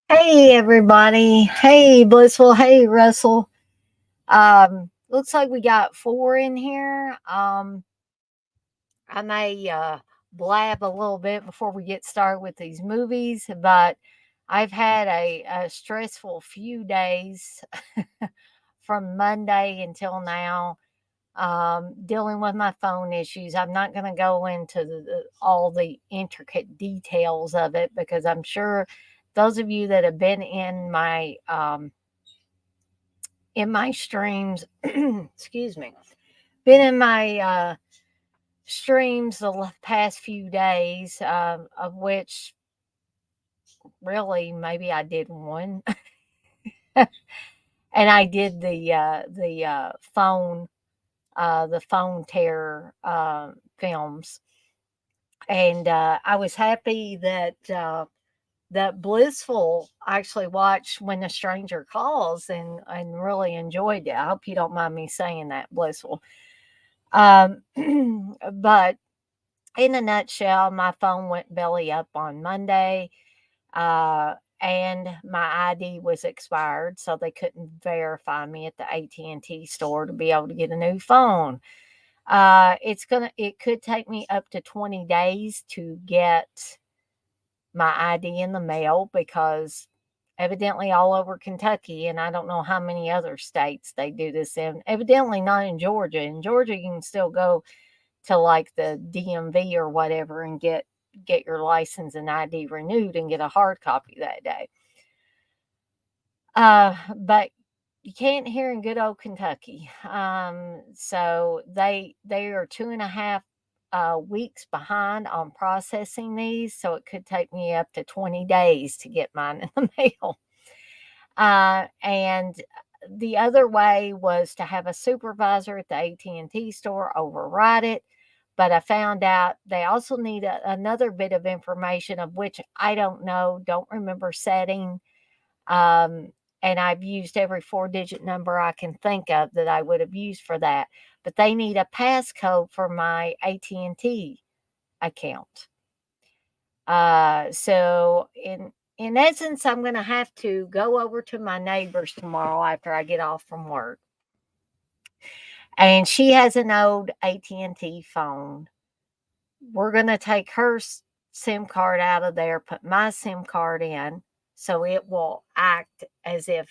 Hey everybody. Hey Blissful. Hey Russell. Looks like we got four in here. I may blab a little bit before we get started with these movies, but I've had a stressful few days from Monday until now, dealing with my phone issues. I'm not going to go into all the intricate details of it because I'm sure those of you that have been in my streams, excuse me, been in my streams the past few days, of which really maybe I did one, and I did the phone terror films, and I was happy that Blissful actually watched When a Stranger Calls and really enjoyed it. I hope you don't mind me saying that, Blissful. Um, but in a nutshell, my phone went belly up on Monday, and my ID was expired, so they couldn't verify me at the AT&T store to be able to get a new phone. It could take me up to 20 days to get my ID in the mail because evidently all over Kentucky, and I don't know how many other states they do this in. Evidently not in Georgia. In Georgia, you can still go to like the DMV or whatever and get your license and ID renewed and get a hard copy that day. But you can't here in good old Kentucky. So they are 2.5 weeks behind on processing these, so it could take me up to 20 days to get mine in the mail. And the other way was to have a supervisor at the AT&T store override it, but I found out they also need another bit of information of which I don't know, don't remember setting. Um, and I've used every four-digit number I can think of that I would have used for that. But they need a passcode for my AT&T account. So in essence, I'm going to have to go over to my neighbor's tomorrow after I get off from work, and she has an old AT&T phone. We're going to take her SIM card out of there, put my SIM card in, so it will act as if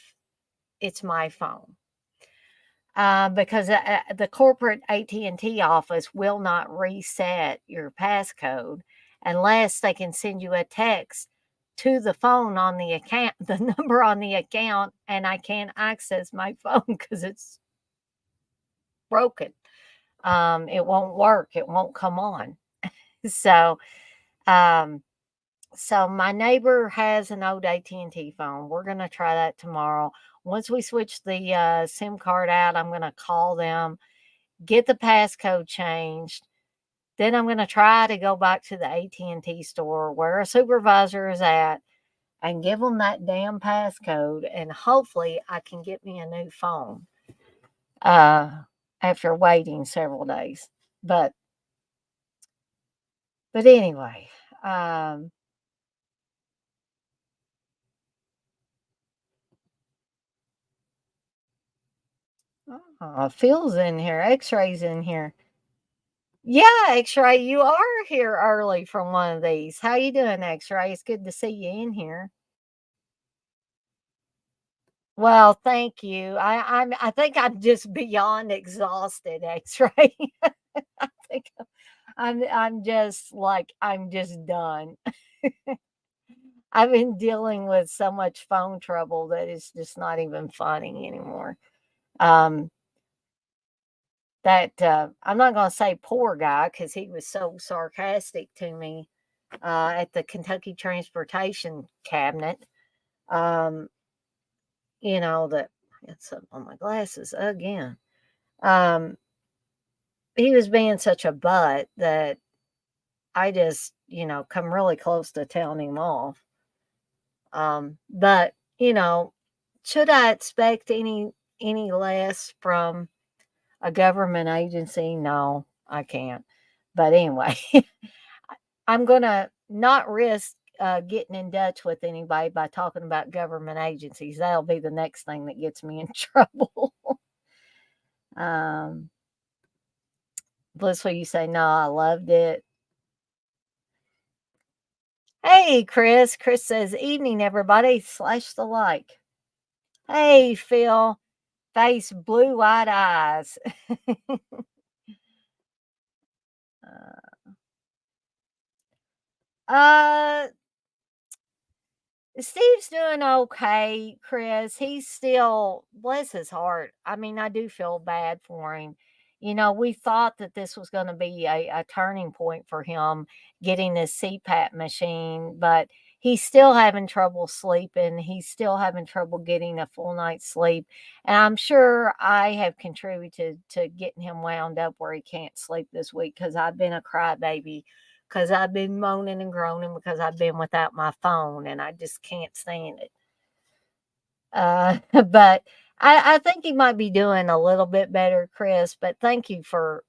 it's my phone. Because the corporate AT&T office will not reset your passcode unless they can send you a text to the phone on the account, the number on the account, and I can't access my phone because it's broken. It won't work. It won't come on. So, um, so my neighbor has an old AT&T phone. We're gonna try that tomorrow. Once we switch the SIM card out, I'm gonna call them, get the passcode changed. Then I'm gonna try to go back to the AT&T store where a supervisor is at and give them that damn passcode, and hopefully I can get me a new phone uh, after waiting several days. But anyway, um, Phil's in here. X-ray's in here. Yeah, X-ray, you are here early from one of these. How you doing, X-ray? It's good to see you in here. Well, thank you. I think I'm just beyond exhausted, X-ray. I think I'm just like I'm just done. I've been dealing with so much phone trouble that it's just not even funny anymore. Um, I'm not going to say poor guy because he was so sarcastic to me at the Kentucky Transportation Cabinet. Um, that it's on my glasses again. Um, he was being such a butt that I just, come really close to telling him off. But should I expect any less from a government agency? No, I can't. But anyway, I'm gonna not risk getting in touch with anybody by talking about government agencies. That'll be the next thing that gets me in trouble. um, Blissful, you say no. I loved it. Hey, Chris. Chris says, "Evening, everybody." Slash the like. Hey, Phil. Face blue-eyed eyes. uh, Steve's doing okay, Chris. He's still, bless his heart. I mean, I do feel bad for him. You know, we thought that this was going to be a turning point for him getting his CPAP machine, but he's still having trouble sleeping. He's still having trouble getting a full night's sleep. And I'm sure I have contributed to getting him wound up where he can't sleep this week because I've been a crybaby because I've been moaning and groaning because I've been without my phone and I just can't stand it. But I think he might be doing a little bit better, Chris. But thank you for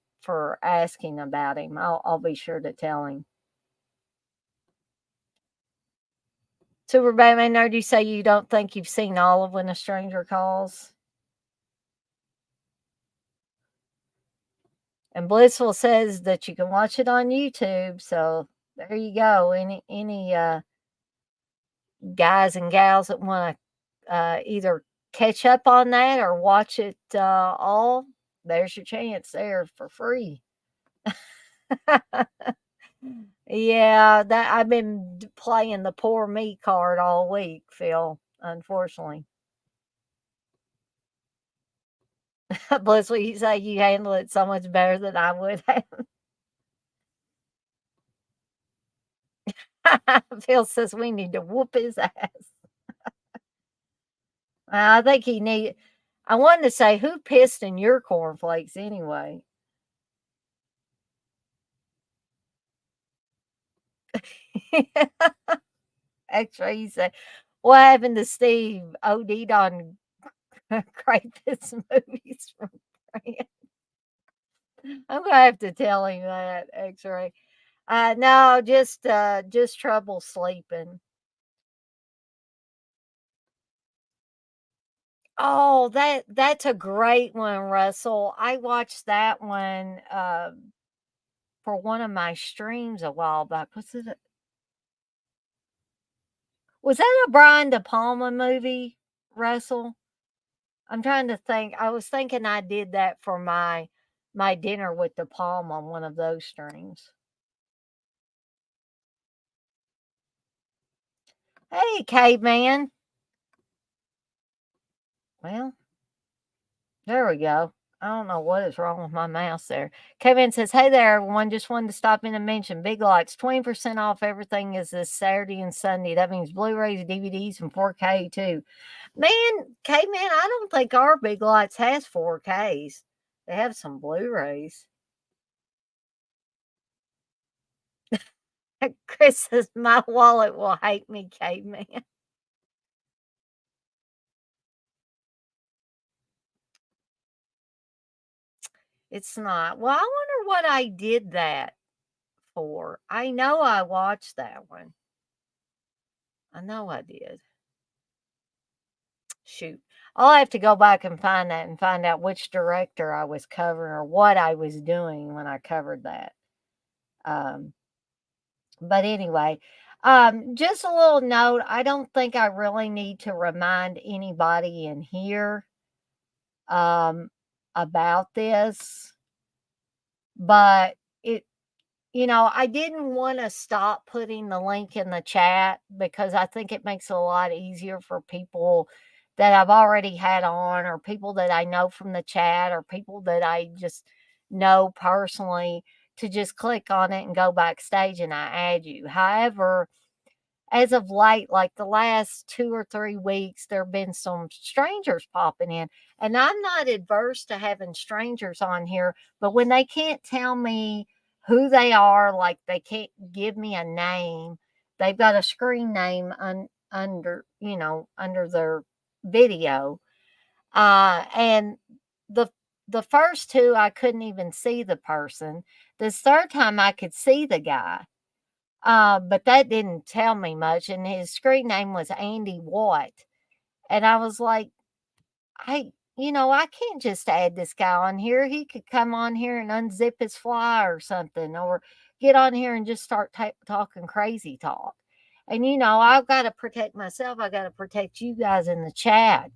asking about him. I'll be sure to tell him. Super Batman Nerd, you say you don't think you've seen all of When a Stranger Calls? And Blissful says that you can watch it on YouTube. So there you go. Any guys and gals that want to either catch up on that or watch it all, there's your chance there for free. Yeah, that I've been playing the poor me card all week, Phil. Unfortunately, Bliss, what you say you handle it so much better than I would have. Phil says we need to whoop his ass. I think he need. I wanted to say who pissed in your cornflakes anyway. X-ray, you say, what happened to Steve? OD'd on greatest movies from France. I'm gonna have to tell him that, X-ray. No, just trouble sleeping. Oh, that's a great one, Russell. I watched that one for one of my streams a while back. Was that a Brian De Palma movie, Russell? I'm trying to think. I was thinking I did that for my dinner with the palm on one of those strings. Hey, caveman. Well, there we go. I don't know what is wrong with my mouse there. Kevin says, "Hey there, everyone. Just wanted to stop in and mention Big Lots 20% off everything is this Saturday and Sunday. That means Blu-rays, DVDs, and 4K too." Man, caveman, I don't think our Big Lots has 4Ks. They have some Blu-rays. Chris says, "My wallet will hate me, caveman." It's not. Well, I wonder what I did that for. I know I watched that one. I know I did. Shoot. I'll have to go back and find that and find out which director I was covering or what I was doing when I covered that. Um, but anyway, just a little note. I don't think I really need to remind anybody in here um, about this, but it I didn't want to stop putting the link in the chat because I think it makes it a lot easier for people that I've already had on, or people that I know from the chat, or people that I just know personally, to just click on it and go backstage and I add you. However, as of late, like the last 2 or 3 weeks, there have been some strangers popping in. And I'm not adverse to having strangers on here, but when they can't tell me who they are, like they can't give me a name, they've got a screen name under their video. And the the first two I couldn't even see the person. This third time I could see the guy. But that didn't tell me much. And his screen name was Andy Watt. And I was like, I can't just add this guy on here. He could come on here and unzip his fly or something, or get on here and just start talking crazy talk. And, I've got to protect myself. I got to protect you guys in the chat.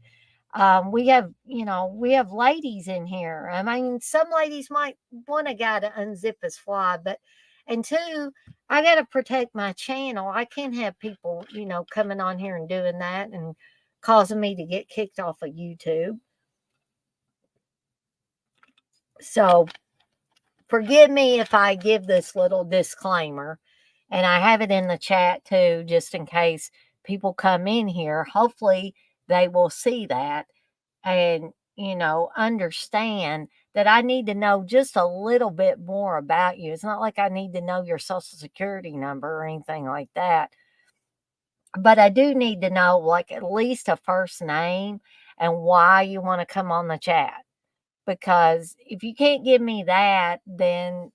We have ladies in here. I mean, some ladies might want a guy to unzip his fly, and two, I got to protect my channel. I can't have people, coming on here and doing that and causing me to get kicked off of YouTube. So forgive me if I give this little disclaimer, and I have it in the chat too, just in case people come in here. Hopefully they will see that and, understand that I need to know just a little bit more about you. It's not like I need to know your social security number or anything like that. But I do need to know, like, at least a first name and why you want to come on the chat. Because if you can't give me that, then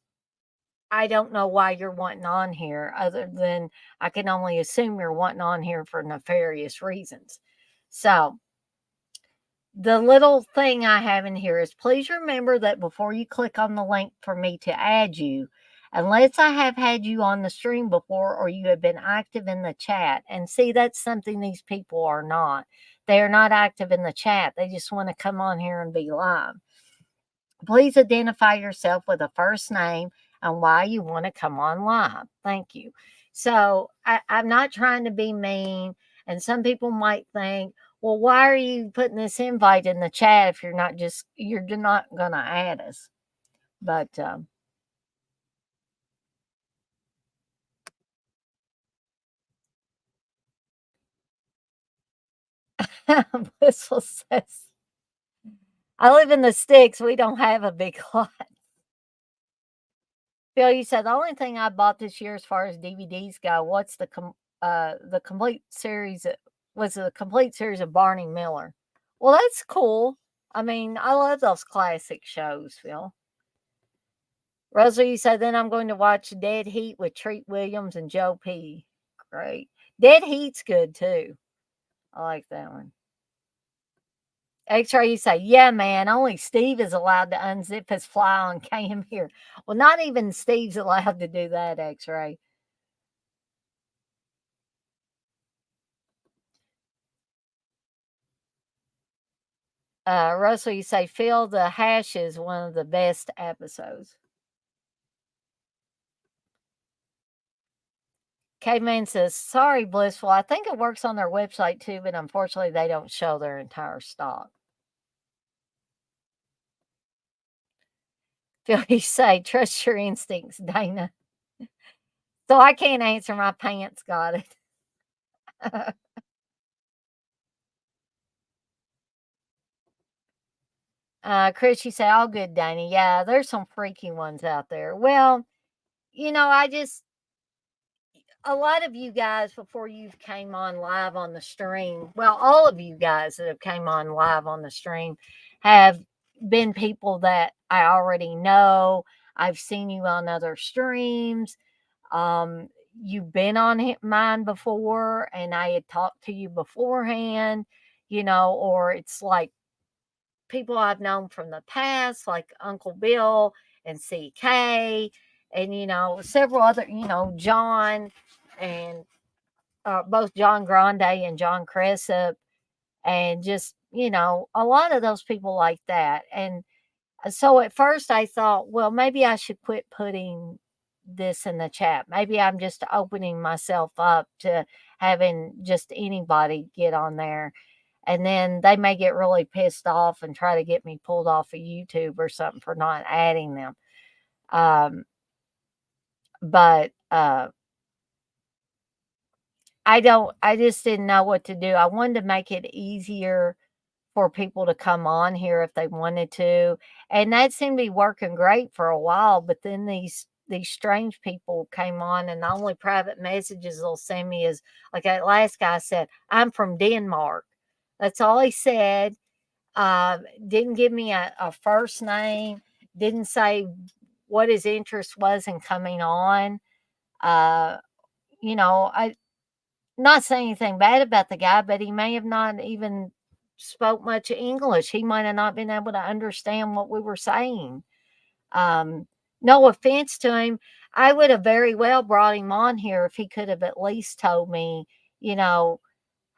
I don't know why you're wanting on here, other than I can only assume you're wanting on here for nefarious reasons. So, the little thing I have in here is, please remember that before you click on the link for me to add you, unless I have had you on the stream before or you have been active in the chat. And see, that's something these people are not. They are not active in the chat. They just want to come on here and be live. Please identify yourself with a first name and why you want to come on live. Thank you. So I'm not trying to be mean. And some people might think, well, why are you putting this invite in the chat if you're not going to add us? But Whistle says, I live in the sticks. We don't have a big lot. Phil, you said the only thing I bought this year as far as DVDs go, what's the complete series? Was the complete series of Barney Miller. Well, that's cool. I mean, I love those classic shows, Phil. Rosalie, you said then I'm going to watch Dead Heat with Treat Williams and Joe P. Great. Dead Heat's good too. I like that one. X-Ray, you say, yeah, man, only Steve is allowed to unzip his fly on cam here. Well, not even Steve's allowed to do that, X-Ray. Russell, you say, Phil, the hash is one of the best episodes. Caveman says, sorry, Blissful. I think it works on their website too, but unfortunately they don't show their entire stock. Phil, you say, trust your instincts, Dana. So I can't answer, my pants got it. Chris, you say, all good, Dana. Yeah, there's some freaky ones out there. Well, a lot of you guys, before you came on live on the stream, well, all of you guys that have came on live on the stream have been people that I already know. I've seen you on other streams. You've been on mine before, and I had talked to you beforehand, or it's like people I've known from the past, like Uncle Bill and CK, and several other, John, and both John Grande and John Cressup, and just a lot of those people like that. And so at first I thought, well, maybe I should quit putting this in the chat. Maybe I'm just opening myself up to having just anybody get on there. And then they may get really pissed off and try to get me pulled off of YouTube or something for not adding them. But I just didn't know what to do. I wanted to make it easier for people to come on here if they wanted to. And that seemed to be working great for a while. But then these strange people came on, and the only private messages they'll send me is, like that last guy said, I'm from Denmark. That's all he said. Didn't give me a first name, didn't say what his interest was in coming on. I not saying anything bad about the guy, but he may have not even spoke much English. He might have not been able to understand what we were saying. Um, no offense to him. I would have very well brought him on here if he could have at least told me, you know,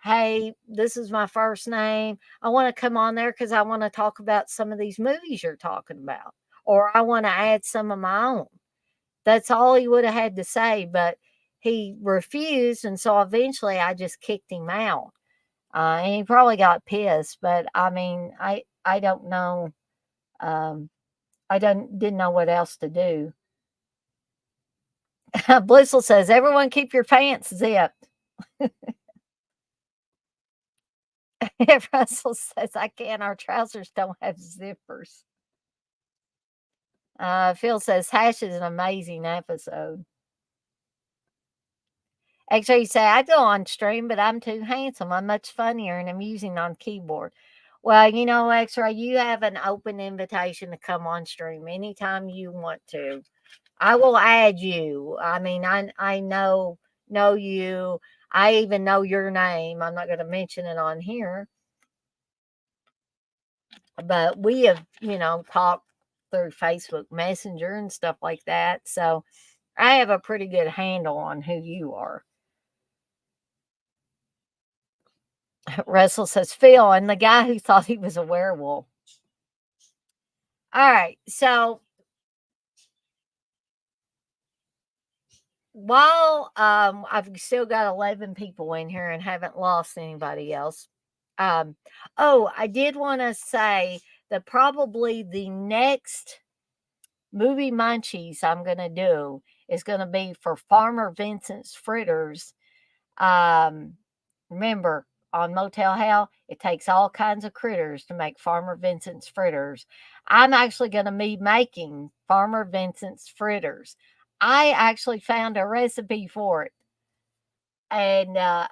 hey, this is my first name. I want to come on there because I want to talk about some of these movies you're talking about, or I want to add some of my own. That's all he would have had to say, but he refused, and so eventually I just kicked him out. And he probably got pissed, but I mean, I don't know. Um, I didn't know what else to do. Blissful says, "Everyone keep your pants zipped." Russell says, "I can't. Our trousers don't have zippers." Phil says, "Hash is an amazing episode." Actually, you say, "I go on stream, but I'm too handsome. I'm much funnier and amusing on keyboard." Well, X-Ray, you have an open invitation to come on stream anytime you want to. I will add you. I mean, I know you. I even know your name. I'm not going to mention it on here, but we have, talked through Facebook Messenger and stuff like that. So I have a pretty good handle on who you are. Russell says, Phil, and the guy who thought he was a werewolf. All right. So while I've still got 11 people in here and haven't lost anybody else. I did want to say that probably the next movie munchies I'm going to do is going to be for Farmer Vincent's Fritters. Remember, on Motel Hell, it takes all kinds of critters to make Farmer Vincent's Fritters. I'm actually going to be making Farmer Vincent's Fritters. I actually found a recipe for it. And I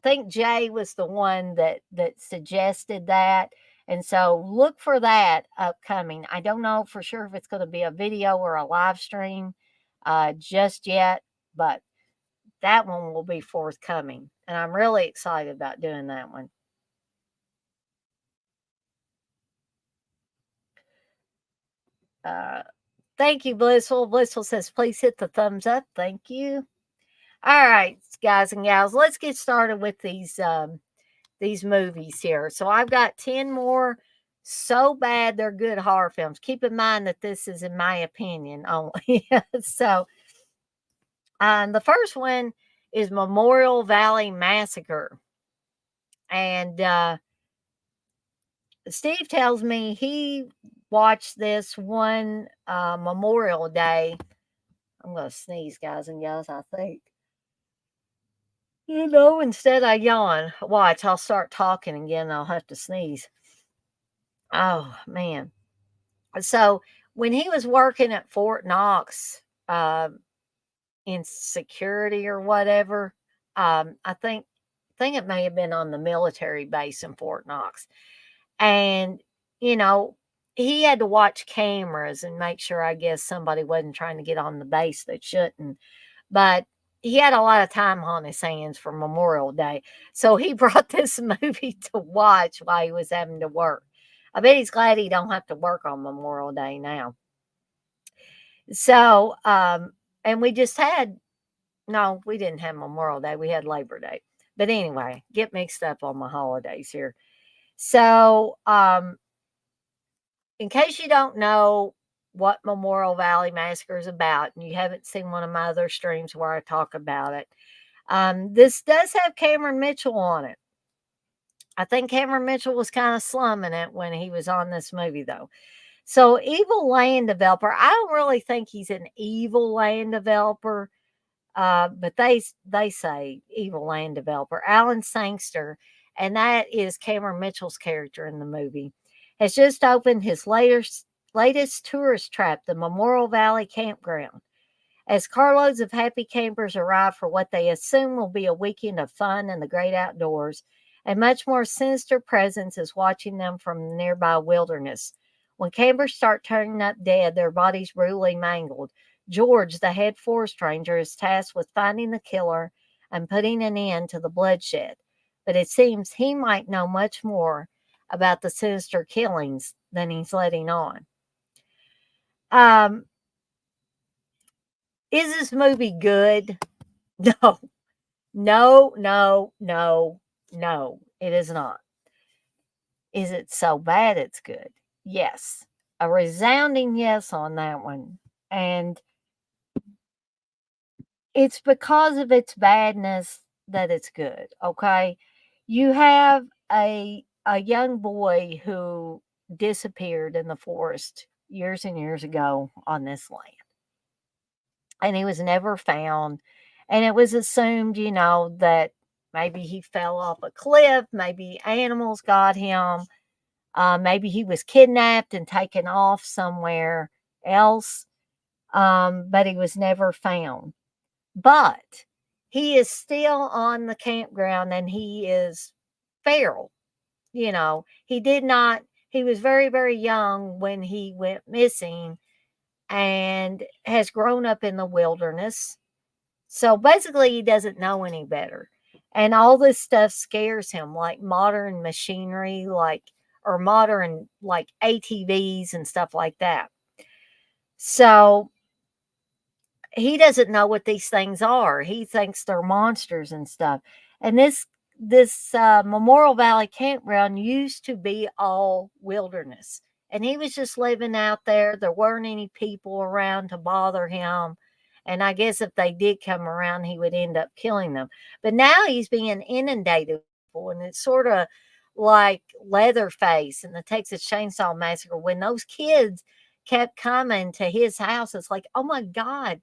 think Jay was the one that suggested that. And so look for that upcoming. I don't know for sure if it's going to be a video or a live stream just yet, but that one will be forthcoming. And I'm really excited about doing that one. Thank you, Blissful. Blissful says, please hit the thumbs up. Thank you. All right, guys and gals, let's get started with these movies here. So I've got 10 more so bad they're good horror films. Keep in mind that this is in my opinion only. So the first one is Memorial Valley Massacre. And Steve tells me he watched this one Memorial Day. I'm going to sneeze, guys and gals, I think. Instead I yawn. Watch, I'll start talking again. I'll have to sneeze. Oh, man. So when he was working at Fort Knox in security or whatever, I think it may have been on the military base in Fort Knox. And, he had to watch cameras and make sure, I guess, somebody wasn't trying to get on the base that shouldn't. But he had a lot of time on his hands for Memorial Day. So he brought this movie to watch while he was having to work. I bet he's glad he don't have to work on Memorial Day now. So, and we just had, no, we didn't have Memorial Day. We had Labor Day. But anyway, get mixed up on my holidays here. So, in case you don't know what Memorial Valley Massacre is about, and you haven't seen one of my other streams where I talk about it, this does have Cameron Mitchell on it. I think Cameron Mitchell was kind of slumming it when he was on this movie, though. So, evil land developer. I don't really think he's an evil land developer, but they say evil land developer. Alan Sangster, and that is Cameron Mitchell's character in the movie, has just opened his latest tourist trap, the Memorial Valley Campground. As carloads of happy campers arrive for what they assume will be a weekend of fun in the great outdoors, a much more sinister presence is watching them from the nearby wilderness. When campers start turning up dead, their bodies brutally mangled, George, the head forest ranger, is tasked with finding the killer and putting an end to the bloodshed. But it seems he might know much more about the sinister killings than he's letting on. Um, is this movie good? No, no, no, no, no, it is not. Is it so bad it's good? Yes. A resounding yes on that one. And it's because of its badness that it's good, okay? You have a young boy who disappeared in the forest years and years ago on this land. And he was never found. And it was assumed, that maybe he fell off a cliff, maybe animals got him, maybe he was kidnapped and taken off somewhere else, but he was never found. But he is still on the campground and he is feral. He did not, he was very, very young when he went missing and has grown up in the wilderness. So basically, he doesn't know any better. And all this stuff scares him, like modern machinery, or modern, like ATVs and stuff like that. So he doesn't know what these things are. He thinks they're monsters and stuff. And this Memorial Valley campground used to be all wilderness, and he was just living out there. There weren't any people around to bother him. And I guess if they did come around, he would end up killing them. But now he's being inundated with people, and it's sort of like Leatherface and the Texas Chainsaw Massacre. When those kids kept coming to his house, it's like, oh my God,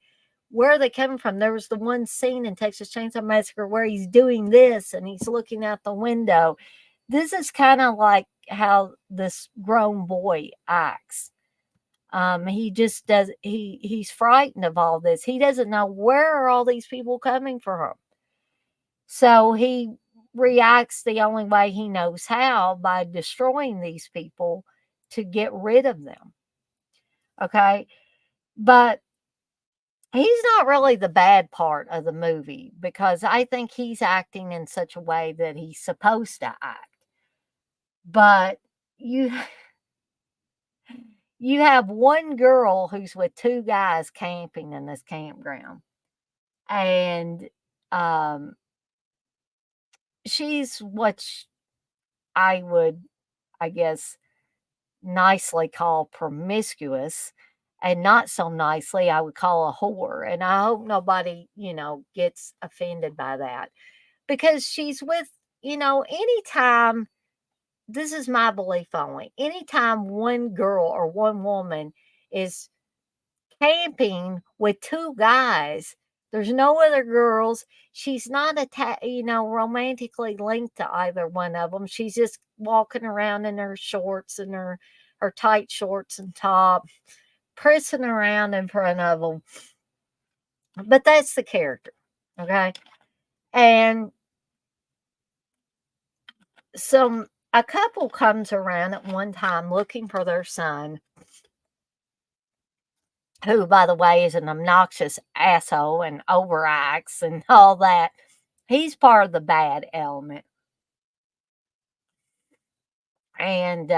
where are they coming from? There was the one scene in Texas Chainsaw Massacre where he's doing this and he's looking out the window. This is kind of like how this grown boy acts. He just does. He's frightened of all this. He doesn't know where are all these people coming from. So he reacts the only way he knows how, by destroying these people to get rid of them. Okay, but he's not really the bad part of the movie, because I think he's acting in such a way that he's supposed to act. But you you have one girl who's with two guys camping in this campground. And um she's what I would, I guess, nicely call promiscuous, and not so nicely I would call a whore. And I hope nobody, gets offended by that, because she's with, anytime, this is my belief only, anytime one girl or one woman is camping with two guys, there's no other girls. She's not romantically linked to either one of them. She's just walking around in her shorts and her tight shorts and top, pressing around in front of them. But that's the character, okay? And a couple comes around at one time looking for their son, who, by the way, is an obnoxious asshole and overacts and all that. He's part of the bad element. And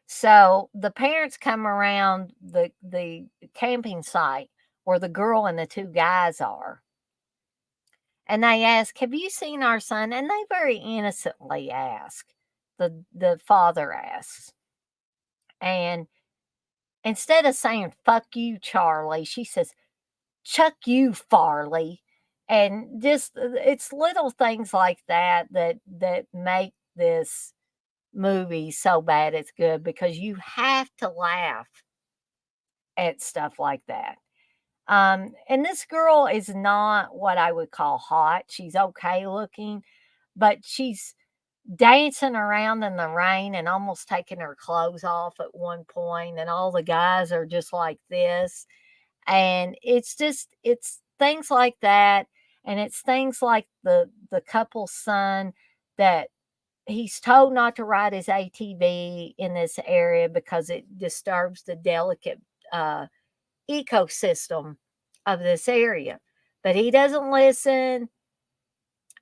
so the parents come around the camping site where the girl and the two guys are. And they ask, "Have you seen our son?" And they very innocently ask. The father asks. And instead of saying, "Fuck you, Charlie," she says, "Chuck you, Farley." And just, it's little things like that make this movie so bad it's good, because you have to laugh at stuff like that. And this girl is not what I would call hot. She's okay looking, but she's dancing around in the rain and almost taking her clothes off at one point, and all the guys are just like this. And it's things like that. And it's things like the couple's son, that he's told not to ride his ATV in this area because it disturbs the delicate ecosystem of this area. But he doesn't listen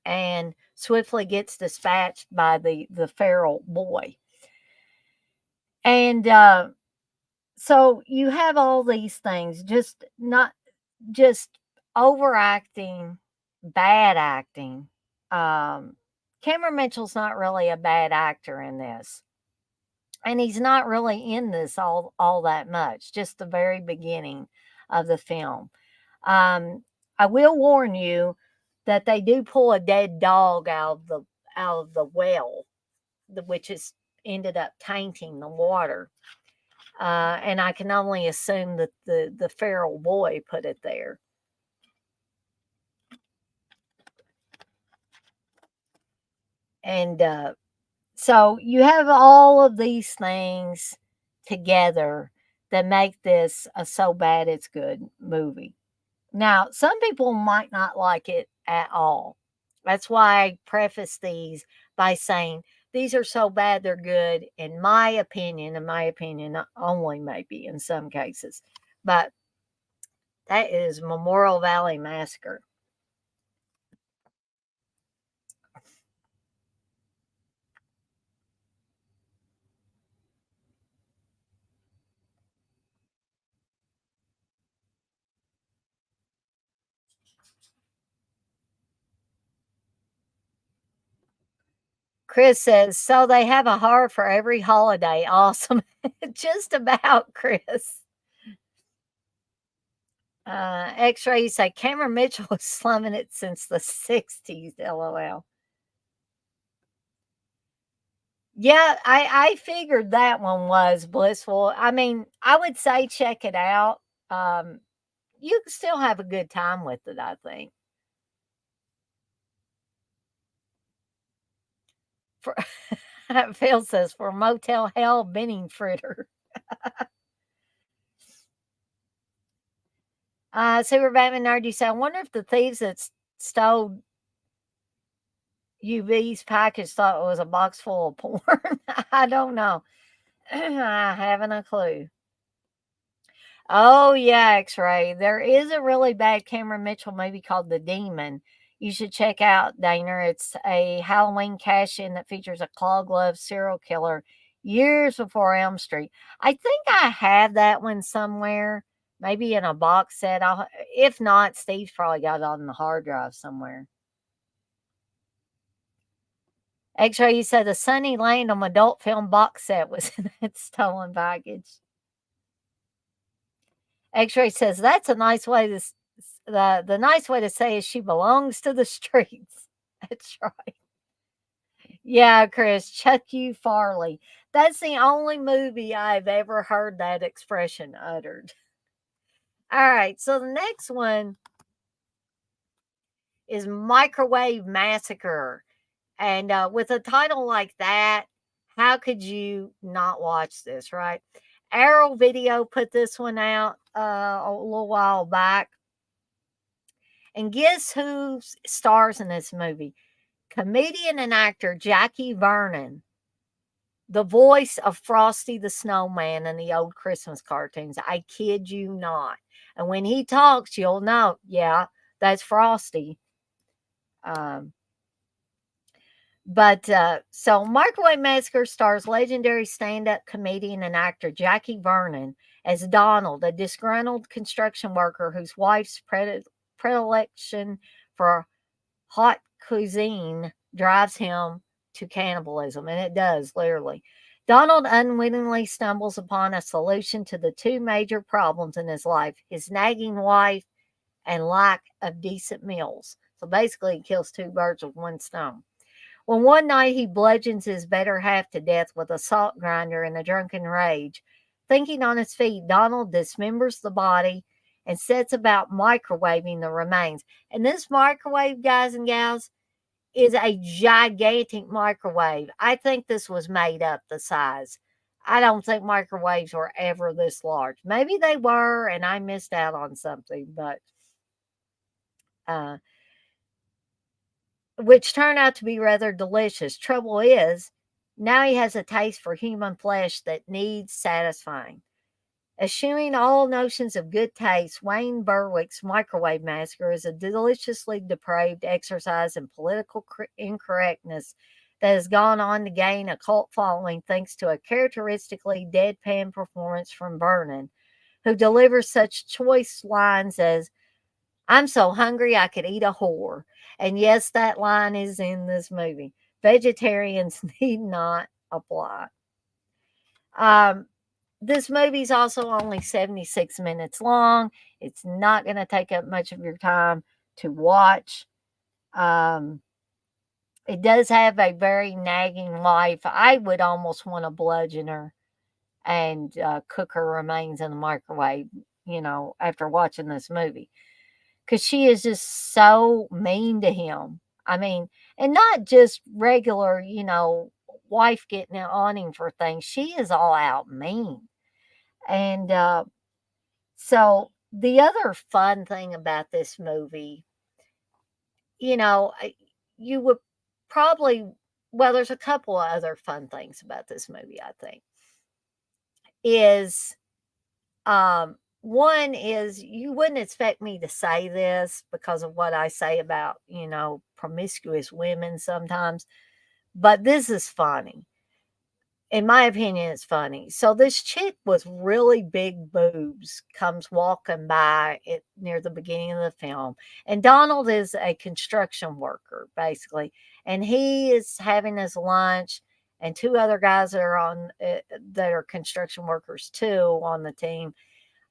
and swiftly gets dispatched by the feral boy. And so you have all these things, just not just overacting, bad acting. Cameron Mitchell's not really a bad actor in this. And he's not really in this all that much, just the very beginning of the film. I will warn you that they do pull a dead dog out of the well, which has ended up tainting the water. And I can only assume that the feral boy put it there. And so you have all of these things together that make this a so bad it's good movie. Now, some people might not like it at all. That's why I preface these by saying these are so bad they're good, in my opinion, only maybe in some cases. But that is Memorial Valley Massacre. Chris says, so they have a horror for every holiday. Awesome. Just about, Chris. X-ray say Cameron Mitchell was slumming it since the 60s. LOL. Yeah, I figured that one was blissful. I mean, I would say check it out. Um, you can still have a good time with it, I think. For Phil says for Motel Hell Benning Fritter. Super Batman Nerd, say, I wonder if the thieves that stole UV's package thought it was a box full of porn. I don't know. I haven't a clue. Oh yeah, X-ray. There is a really bad Cameron Mitchell movie called The Demon. You should check out, Dana. It's a Halloween cash-in that features a claw glove serial killer years before Elm Street. I think I have that one somewhere, maybe in a box set. If not, Steve's probably got it on the hard drive somewhere. X-ray, you said the Sunny Lane adult film box set was in that stolen package. X-ray says that's a nice way to the nice way to say is she belongs to the streets. That's right. Yeah, Chris, Chuck U. Farley. That's the only movie I've ever heard that expression uttered. All right, so the next one is Microwave Massacre. And with a title like that, how could you not watch this, right? Arrow Video put this one out a little while back. And guess who stars in this movie? Comedian and actor Jackie Vernon, the voice of Frosty the Snowman in the old Christmas cartoons. I kid you not. And when he talks, you'll know, yeah, that's Frosty. Um, so Microwave Massacre stars legendary stand-up comedian and actor Jackie Vernon as Donald, a disgruntled construction worker whose wife's predilection for hot cuisine drives him to cannibalism, and it does, literally. Donald unwittingly stumbles upon a solution to the two major problems in his life: his nagging wife and lack of decent meals. So basically, he kills two birds with one stone. Well, one night he bludgeons his better half to death with a salt grinder in a drunken rage. Thinking on his feet, Donald dismembers the body and sets about microwaving the remains. And this microwave, guys and gals, is a gigantic microwave. I think this was made up the size. I don't think microwaves were ever this large. Maybe they were, and I missed out on something, but uh, which turned out to be rather delicious. Trouble is, now he has a taste for human flesh that needs satisfying. Eschewing all notions of good taste, Wayne Berwick's Microwave Massacre is a deliciously depraved exercise in political incorrectness that has gone on to gain a cult following thanks to a characteristically deadpan performance from Vernon, who delivers such choice lines as, "I'm so hungry I could eat a whore." And yes, that line is in this movie. Vegetarians need not apply. Um, this movie's also only 76 minutes long. It's not going to take up much of your time to watch. Um, it does have a very nagging wife. I would almost want to bludgeon her and cook her remains in the microwave, after watching this movie. Because she is just so mean to him. I mean, and not just regular, wife getting on him for things. She is all out mean. And so the other fun thing about this movie, you know, I- you would probably, well, there's a couple of other fun things about this movie, I think, is one is you wouldn't expect me to say this because of what I say about, promiscuous women sometimes, but this is funny. In my opinion, it's funny. So this chick with really big boobs comes walking by it near the beginning of the film, and Donald is a construction worker basically, and he is having his lunch, and two other guys that are that are construction workers too on the team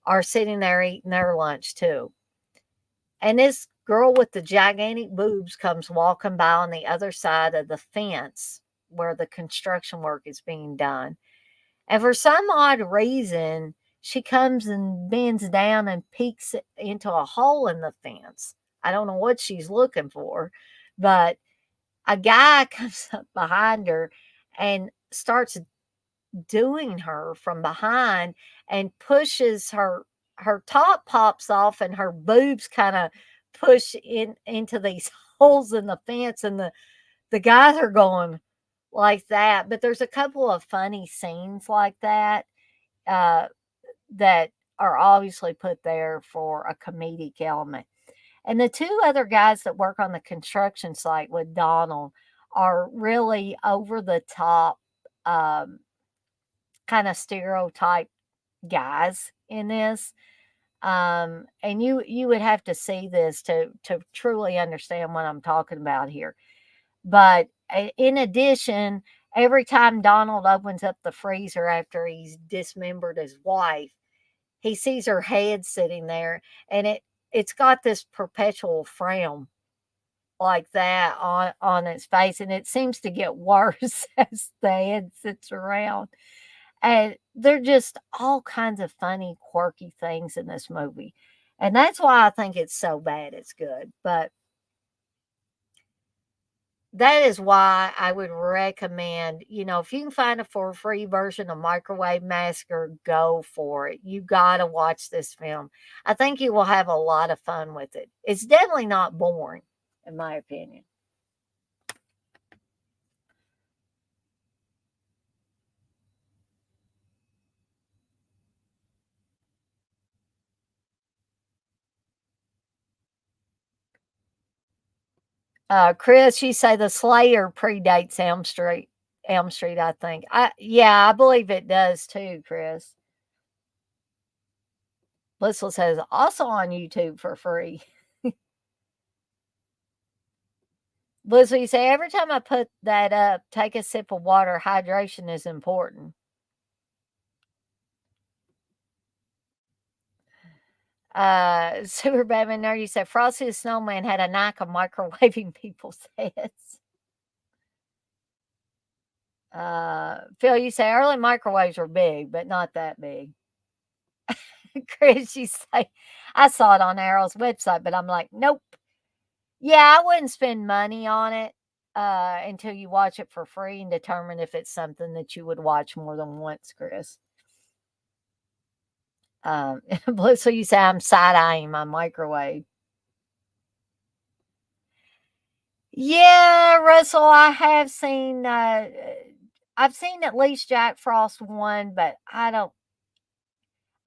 are sitting there eating their lunch too. And this girl with the gigantic boobs comes walking by on the other side of the fence where the construction work is being done. And for some odd reason, she comes and bends down and peeks into a hole in the fence. I don't know what she's looking for, but a guy comes up behind her and starts doing her from behind and pushes her top pops off and her boobs kind of push in into these holes in the fence, and the guys are going like that. But there's a couple of funny scenes like that uh, that are obviously put there for a comedic element. And the two other guys that work on the construction site with Donald are really over the top, um, kind of stereotype guys in this. And you would have to see this to truly understand what I'm talking about here. But in addition, every time Donald opens up the freezer after he's dismembered his wife, he sees her head sitting there, and it's got this perpetual frown like that on its face, and it seems to get worse as the head sits around. And they're just all kinds of funny, quirky things in this movie. And that's why I think it's so bad it's good. But that is why I would recommend, if you can find a for free version of Microwave Massacre, go for it. You got to watch this film. I think you will have a lot of fun with it. It's definitely not boring, in my opinion. Chris, you say the Slayer predates Elm Street. Elm Street, I think. Yeah, I believe it does too, Chris. Blissful says also on YouTube for free. Blissful, you say every time I put that up, take a sip of water. Hydration is important. Super Batman Nerd, you said Frosty the Snowman had a knack of microwaving people's heads. Phil, you say early microwaves were big, but not that big. Chris, you say I saw it on Arrow's website, but I'm like, nope. Yeah, I wouldn't spend money on it until you watch it for free and determine if it's something that you would watch more than once, Chris. So you say I'm side eyeing my microwave. Yeah, Russell, I have seen. I've seen at least Jack Frost one, but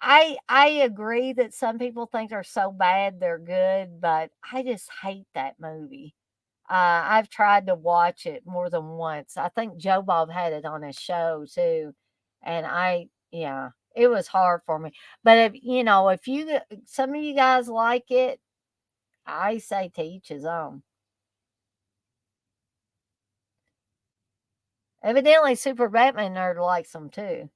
I agree that some people think they're so bad they're good, but I just hate that movie. I've tried to watch it more than once. I think Joe Bob had it on his show too, and yeah, it was hard for me. But if some of you guys like it, I say to each his own. Evidently, Super Batman Nerd likes them too.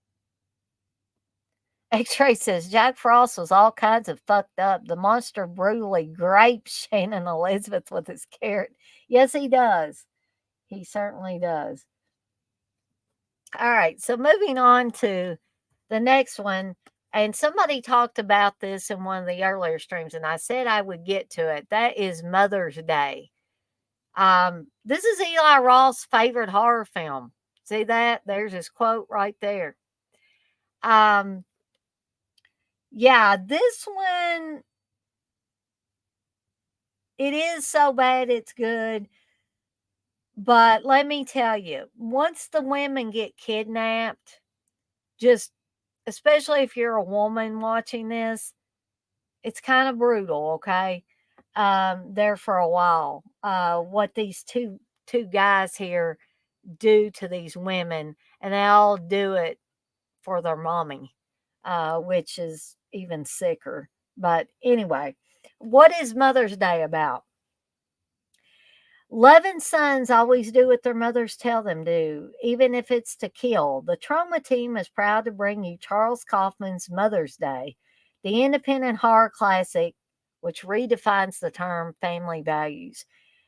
X-Ray says Jack Frost was all kinds of fucked up. The monster brutally grapes Shannon Elizabeth with his carrot. Yes, he does. He certainly does. All right, so moving on to the next one. And somebody talked about this in one of the earlier streams, and I said I would get to it. That is Mother's Day. This is Eli Roth's favorite horror film. See that? There's his quote right there. Um, yeah, this one, it is so bad it's good. But let me tell you, once the women get kidnapped, just especially if you're a woman watching this, it's kind of brutal, okay? There for a while. What these two guys here do to these women, and they all do it for their mommy, which is even sicker. But anyway, what is Mother's Day about? Loving sons always do what their mothers tell them to, even if it's to kill. The Trauma Team is proud to bring you Charles Kaufman's Mother's Day, the independent horror classic which redefines the term family values.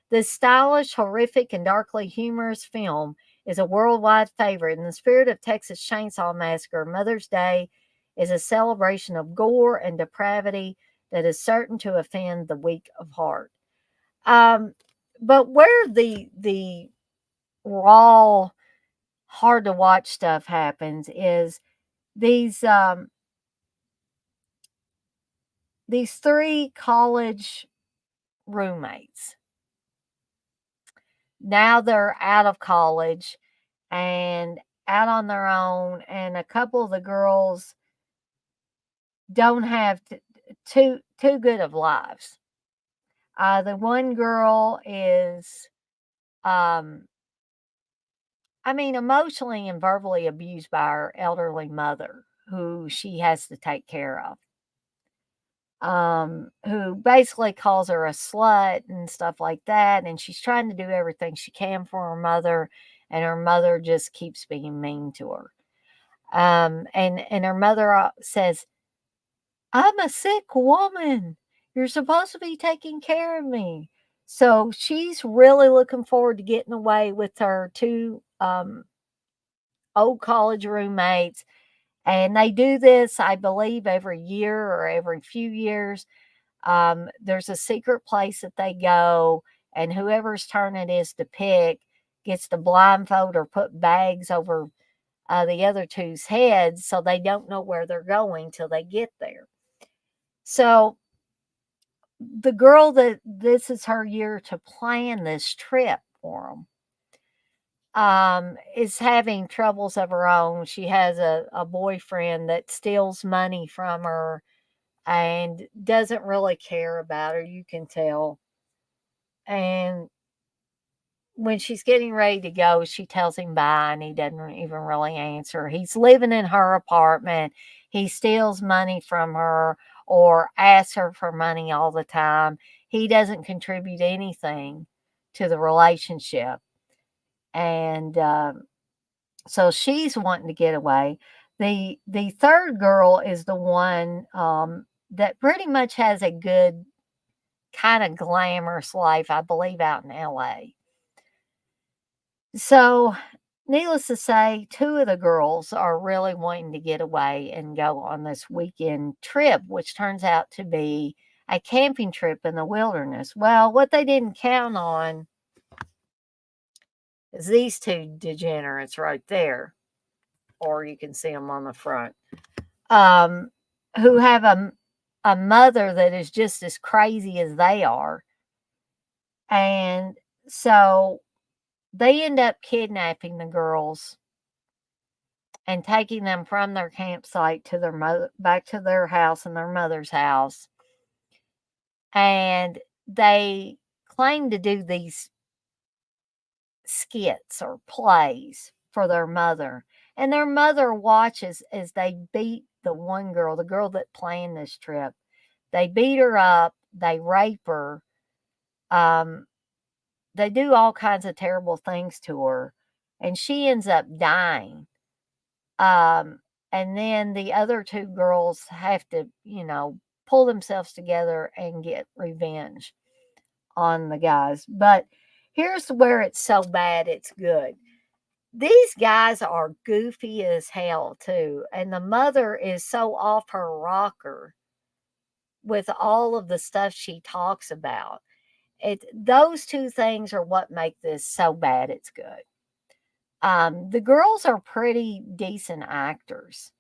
This stylish, horrific, and darkly humorous film is a worldwide favorite. In the spirit of Texas Chainsaw Massacre, Mother's Day is a celebration of gore and depravity that is certain to offend the weak of heart. Um, but where the raw, hard to watch stuff happens is these these three college roommates. Now they're out of college and out on their own, and a couple of the girls don't have too good of lives. The one girl is, um, I mean, emotionally and verbally abused by her elderly mother, who she has to take care of. Who basically calls her a slut and stuff like that. And she's trying to do everything she can for her mother, and her mother just keeps being mean to her. And her mother says, "I'm a sick woman. You're supposed to be taking care of me." So she's really looking forward to getting away with her two old college roommates. And they do this, I believe, every year or every few years. There's a secret place that they go, and whoever's turn it is to pick gets to blindfold or put bags over the other two's heads so they don't know where they're going till they get there. So the girl that this is her year to plan this trip for them is having troubles of her own. She has a boyfriend that steals money from her and doesn't really care about her, you can tell. And when she's getting ready to go, she tells him bye and he doesn't even really answer. He's living in her apartment. He steals money from her or asks her for money all the time. He doesn't contribute anything to the relationship. And so she's wanting to get away. The third girl is the one that pretty much has a good kind of glamorous life, I believe, out in LA. So, needless to say, two of the girls are really wanting to get away and go on this weekend trip, which turns out to be a camping trip in the wilderness. Well, what they didn't count on is these two degenerates right there, or you can see them on the front, um, who have a mother that is just as crazy as they are. And so they end up kidnapping the girls and taking them from their campsite to their back to their house and their mother's house. And they claim to do these skits or plays for their mother. And their mother watches as they beat the one girl, the girl that planned this trip. They beat her up, they rape her, um, they do all kinds of terrible things to her, and she ends up dying. Um, and then the other two girls have to, pull themselves together and get revenge on the guys. But here's where it's so bad, it's good. These guys are goofy as hell, too. And the mother is so off her rocker with all of the stuff she talks about. Those two things are what make this so bad it's good. The girls are pretty decent actors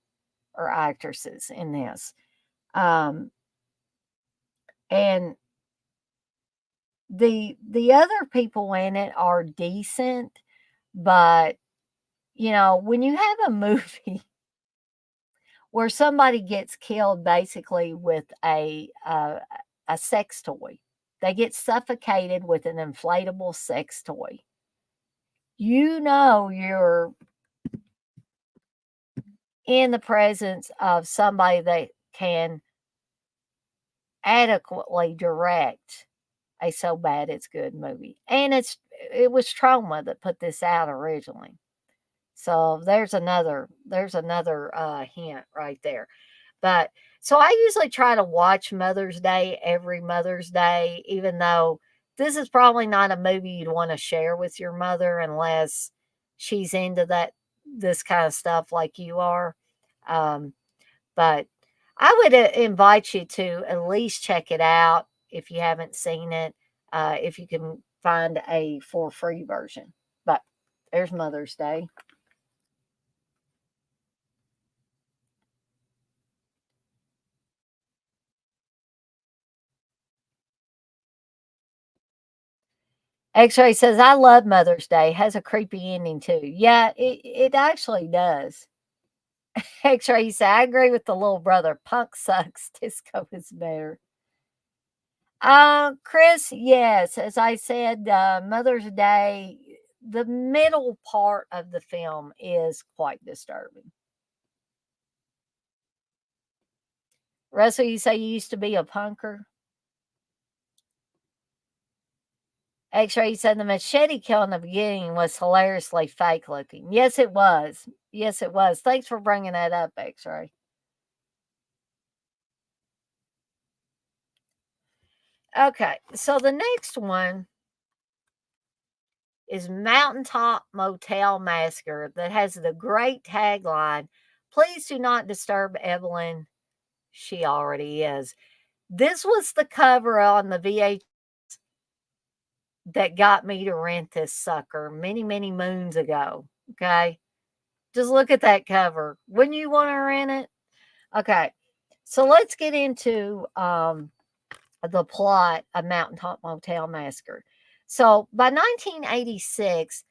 or actresses in this. Um, and the other people in it are decent, but when you have a movie where somebody gets killed basically with a sex toy, they get suffocated with an inflatable sex toy. You're in the presence of somebody that can adequately direct a so bad it's good movie. And it was Trauma that put this out originally. So there's another hint right there. But so I usually try to watch Mother's Day every Mother's Day, even though this is probably not a movie you'd want to share with your mother unless she's into this kind of stuff like you are. Um, but I would invite you to at least check it out if you haven't seen it, if you can find a for free version. But there's Mother's Day. X-Ray says, I love Mother's Day. Has a creepy ending too. Yeah, it actually does. X-Ray says, I agree with the little brother. Punk sucks. Disco is better. Chris, yes. As I said, Mother's Day, the middle part of the film is quite disturbing. Russell, you say you used to be a punker? X-Ray said the machete kill in the beginning was hilariously fake looking. Yes, it was. Yes, it was. Thanks for bringing that up, X-Ray. Okay, so the next one is Mountaintop Motel Massacre that has the great tagline, please do not disturb Evelyn. She already is. This was the cover on the VH that got me to rent this sucker many, many moons ago. Okay. Just look at that cover. Wouldn't you want to rent it? Okay. So let's get into the plot of Mountaintop Motel Massacre. So by 1986,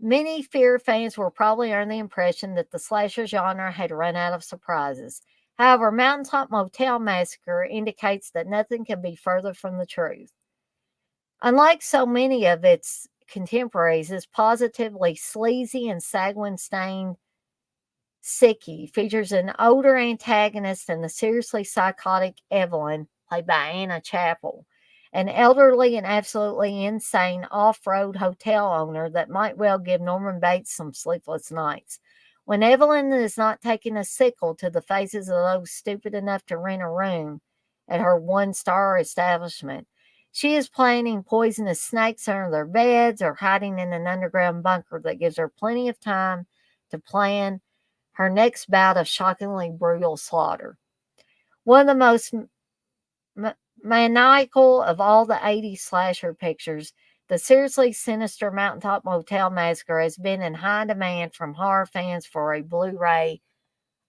many Fear fans were probably under the impression that the slasher genre had run out of surprises. However, Mountaintop Motel Massacre indicates that nothing can be further from the truth. Unlike so many of its contemporaries, it's positively sleazy and sanguine stained Sickie features an older antagonist and the seriously psychotic Evelyn, played by Anna Chapel, an elderly and absolutely insane off road hotel owner that might well give Norman Bates some sleepless nights. When Evelyn is not taking a sickle to the faces of those stupid enough to rent a room at her one-star establishment, she is planning poisonous snakes under their beds or hiding in an underground bunker that gives her plenty of time to plan her next bout of shockingly brutal slaughter. One of the most maniacal of all the 80s slasher pictures, the seriously sinister Mountaintop Motel Massacre has been in high demand from horror fans for a Blu ray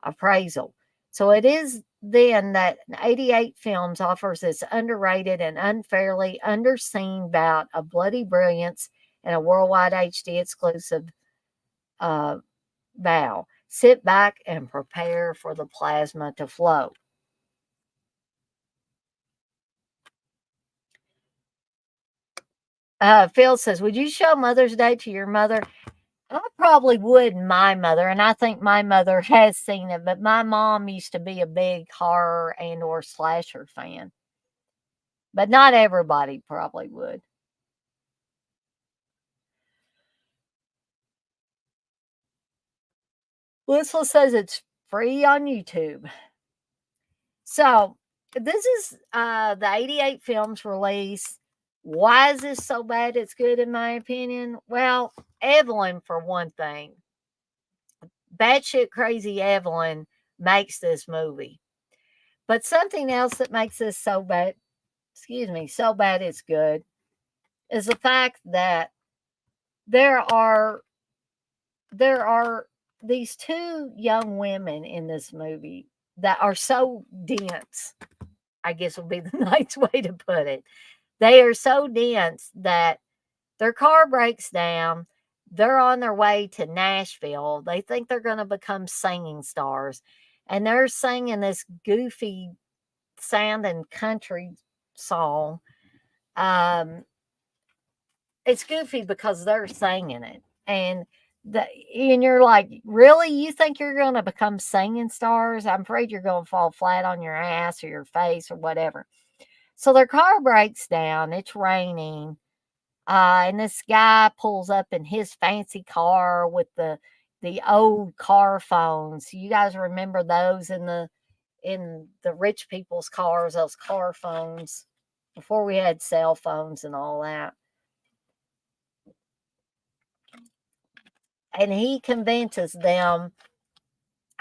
appraisal. So it is then that 88 Films offers this underrated and unfairly underseen bout of bloody brilliance and a worldwide HD exclusive uh, bow. Sit back and prepare for the plasma to flow. Phil says, would you show Mother's Day to your mother? I probably would my mother, and I think my mother has seen it, but my mom used to be a big horror and or slasher fan. But not everybody probably would. Whistle says it's free on YouTube. So this is the 88 films release. Why is this so bad it's good in my opinion? Well, Evelyn, for one thing. Batshit crazy Evelyn makes this movie. But something else that makes this so bad, excuse me, so bad it's good, is the fact that there are there are these two young women in this movie that are so dense. I guess would be the nice way to put it. They are so dense that their car breaks down. They're on their way to Nashville. They think they're going to become singing stars. And they're singing this goofy sounding country song. Um, it's goofy because they're singing it. And you're like, really? You think you're going to become singing stars? I'm afraid you're going to fall flat on your ass or your face or whatever. So their car breaks down. It's raining. And this guy pulls up in his fancy car with the old car phones. You guys remember those in the rich people's cars, those car phones before we had cell phones and all that. And he convinces them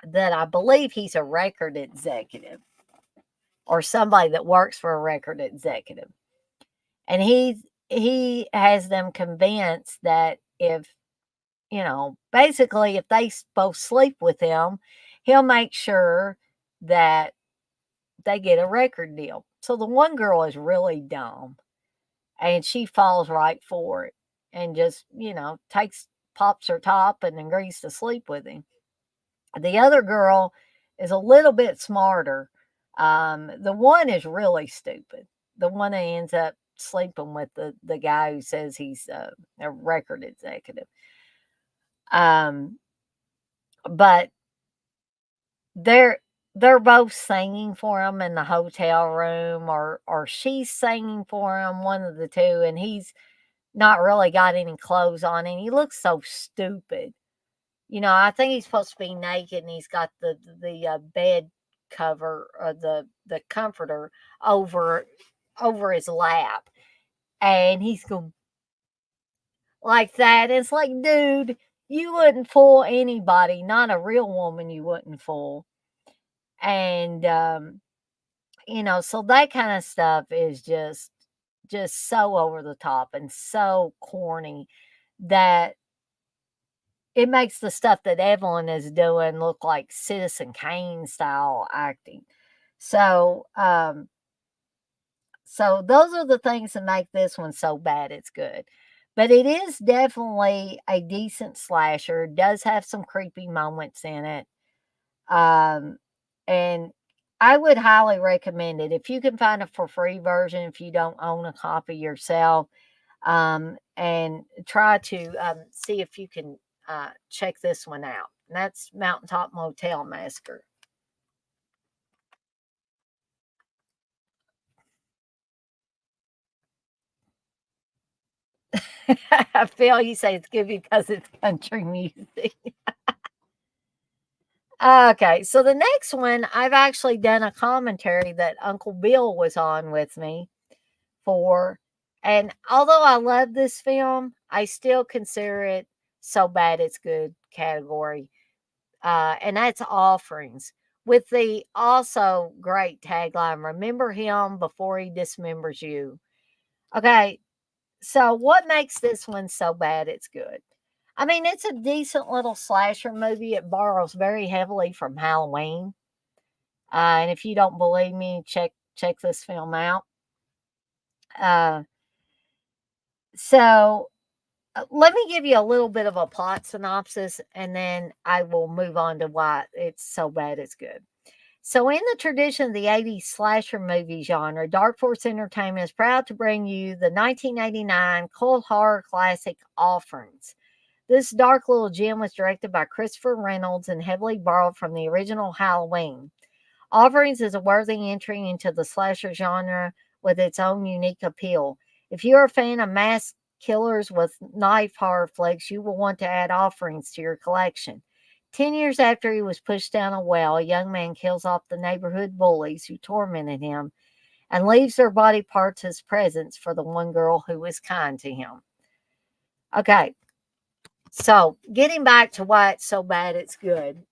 that I believe he's a record executive or somebody that works for a record executive. And he has them convinced that if, basically if they both sleep with him, he'll make sure that they get a record deal. So the one girl is really dumb and she falls right for it and just, pops her top and agrees to sleep with him. The other girl is a little bit smarter. The one is really stupid. The one that ends up sleeping with the guy who says he's a record executive. Um, but they're they're both singing for him in the hotel room, or she's singing for him, one of the two, and he's not really got any clothes on, and he looks so stupid. I think he's supposed to be naked, and he's got the bed cover or the comforter over his lap, and he's going like that. It's like, dude, you wouldn't fool anybody, not a real woman. You wouldn't fool, and so that kind of stuff is just so over the top and so corny that it makes the stuff that Evelyn is doing look like Citizen Kane style acting. So, so those are the things that make this one so bad it's good. But it is definitely a decent slasher. It does have some creepy moments in it. Um, and I would highly recommend it. If you can find a for free version, if you don't own a copy yourself, and try to see if you can check this one out. And that's Mountaintop Motel Massacre. I feel you say it's good because it's country music. Okay, so the next one, I've actually done a commentary that Uncle Bill was on with me for. And although I love this film, I still consider it so bad it's good category. And that's Offerings with the also great tagline, remember him before he dismembers you. Okay, so what makes this one so bad it's good? I mean, it's a decent little slasher movie. It borrows very heavily from Halloween. And if you don't believe me, check this film out. Uh, so Let me give you a little bit of a plot synopsis, and then I will move on to why it's so bad it's good. So, in the tradition of the 80s slasher movie genre, Dark Force Entertainment is proud to bring you the 1989 cult horror classic Offerings. This dark little gem was directed by Christopher Reynolds and heavily borrowed from the original Halloween. Offerings is a worthy entry into the slasher genre with its own unique appeal. If you're a fan of mass killers with knife horror flicks, you will want to add Offerings to your collection. 10 years after he was pushed down a well, a young man kills off the neighborhood bullies who tormented him and leaves their body parts as presents for the one girl who was kind to him. Okay, so getting back to why it's so bad it's good.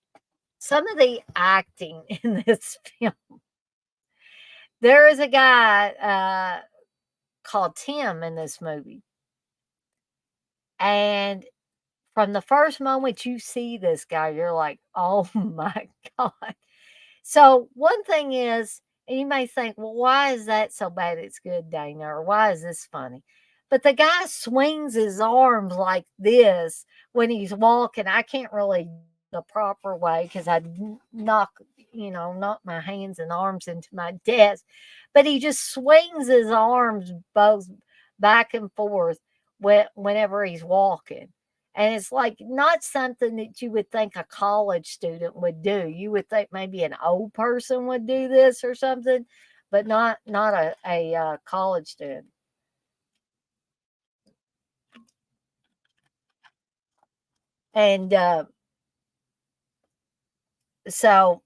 Some of the acting in this film, there is a guy called Tim in this movie. And from the first moment you see this guy, you're like, oh my God. So, one thing is, and you may think, well, why is that so bad it's good, Dana? Or why is this funny? But the guy swings his arms like this when he's walking. I can't really the proper way because I knock my hands and arms into my desk. But he just swings his arms both back and forth whenever he's walking. And it's like not something that you would think a college student would do. You would think maybe an old person would do this or something, but not a college student. And so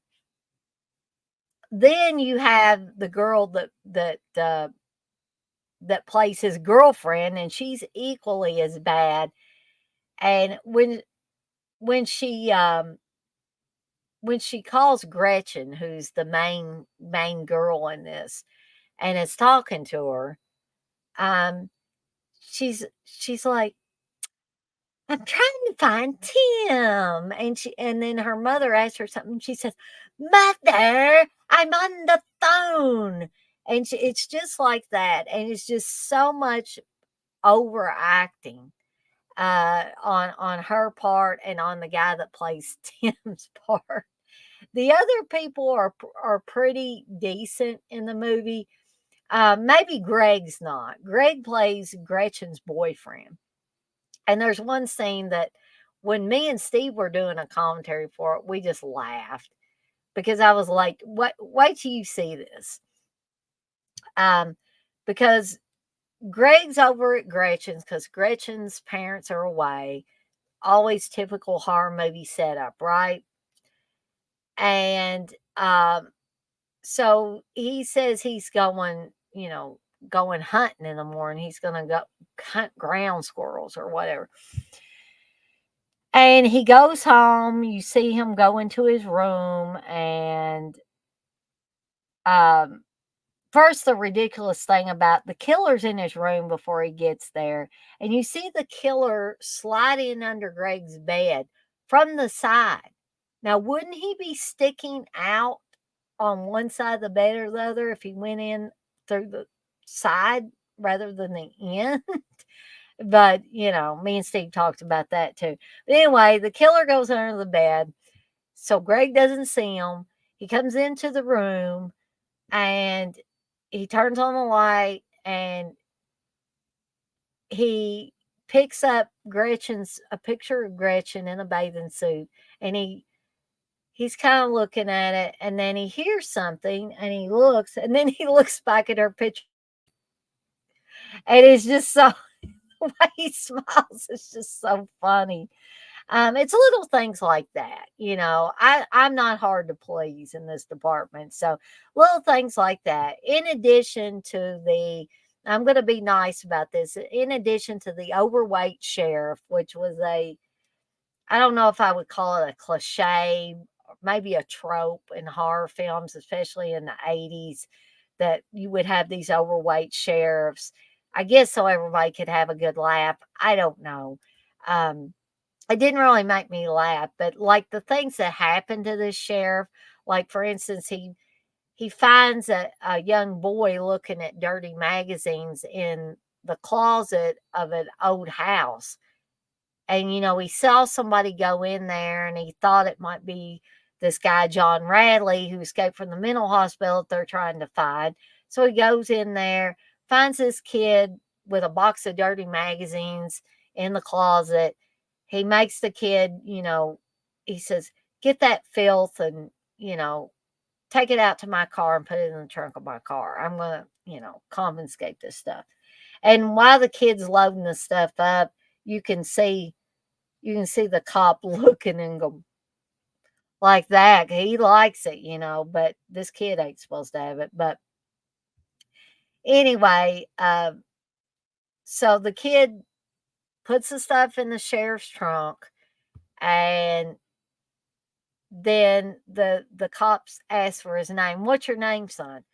then you have the girl that plays his girlfriend, and she's equally as bad. And when she when she calls Gretchen, who's the main girl in this, and is talking to her, um, she's like, "I'm trying to find Tim," and then her mother asks her something. She says, "Mother, I'm on the phone," and it's just like that, and it's just so much overacting on her part and on the guy that plays Tim's part. The other people are pretty decent in the movie. Maybe Greg's not. Greg plays Gretchen's boyfriend. And there's one scene that when me and Steve were doing a commentary for it, we just laughed because I was like, "What? Wait till you see this." Um, because Greg's over at Gretchen's because Gretchen's parents are away. Always typical horror movie setup, right? And so he says he's going hunting in the morning. He's going to go hunt ground squirrels or whatever. And he goes home. You see him go into his room, and um, first, the ridiculous thing about the killer's in his room before he gets there, and you see the killer slide in under Greg's bed from the side. Now, wouldn't he be sticking out on one side of the bed or the other if he went in through the side rather than the end? But, me and Steve talked about that too. But anyway, the killer goes under the bed. So Greg doesn't see him. He comes into the room and he turns on the light and he picks up a picture of Gretchen in a bathing suit, and he's kind of looking at it, and then he hears something and he looks, and then he looks back at her picture, and it's just so the way he smiles is just so funny. It's little things like that, I'm not hard to please in this department. So little things like that. In addition to I'm going to be nice about this. In addition to the overweight sheriff, which was I don't know if I would call it a cliche, maybe a trope in horror films, especially in the 80s, that you would have these overweight sheriffs. I guess so everybody could have a good laugh. I don't know. Um, it didn't really make me laugh, but like the things that happened to this sheriff, like for instance, he finds a young boy looking at dirty magazines in the closet of an old house. And, he saw somebody go in there and he thought it might be this guy, John Radley, who escaped from the mental hospital that they're trying to find. So he goes in there, finds this kid with a box of dirty magazines in the closet. He makes the kid, he says, get that filth and, take it out to my car and put it in the trunk of my car. I'm going to, confiscate this stuff. And while the kid's loading the stuff up, you can see the cop looking and go like that. He likes it, but this kid ain't supposed to have it. But anyway, so the kid puts the stuff in the sheriff's trunk, and then the cops ask for his name. What's your name, son?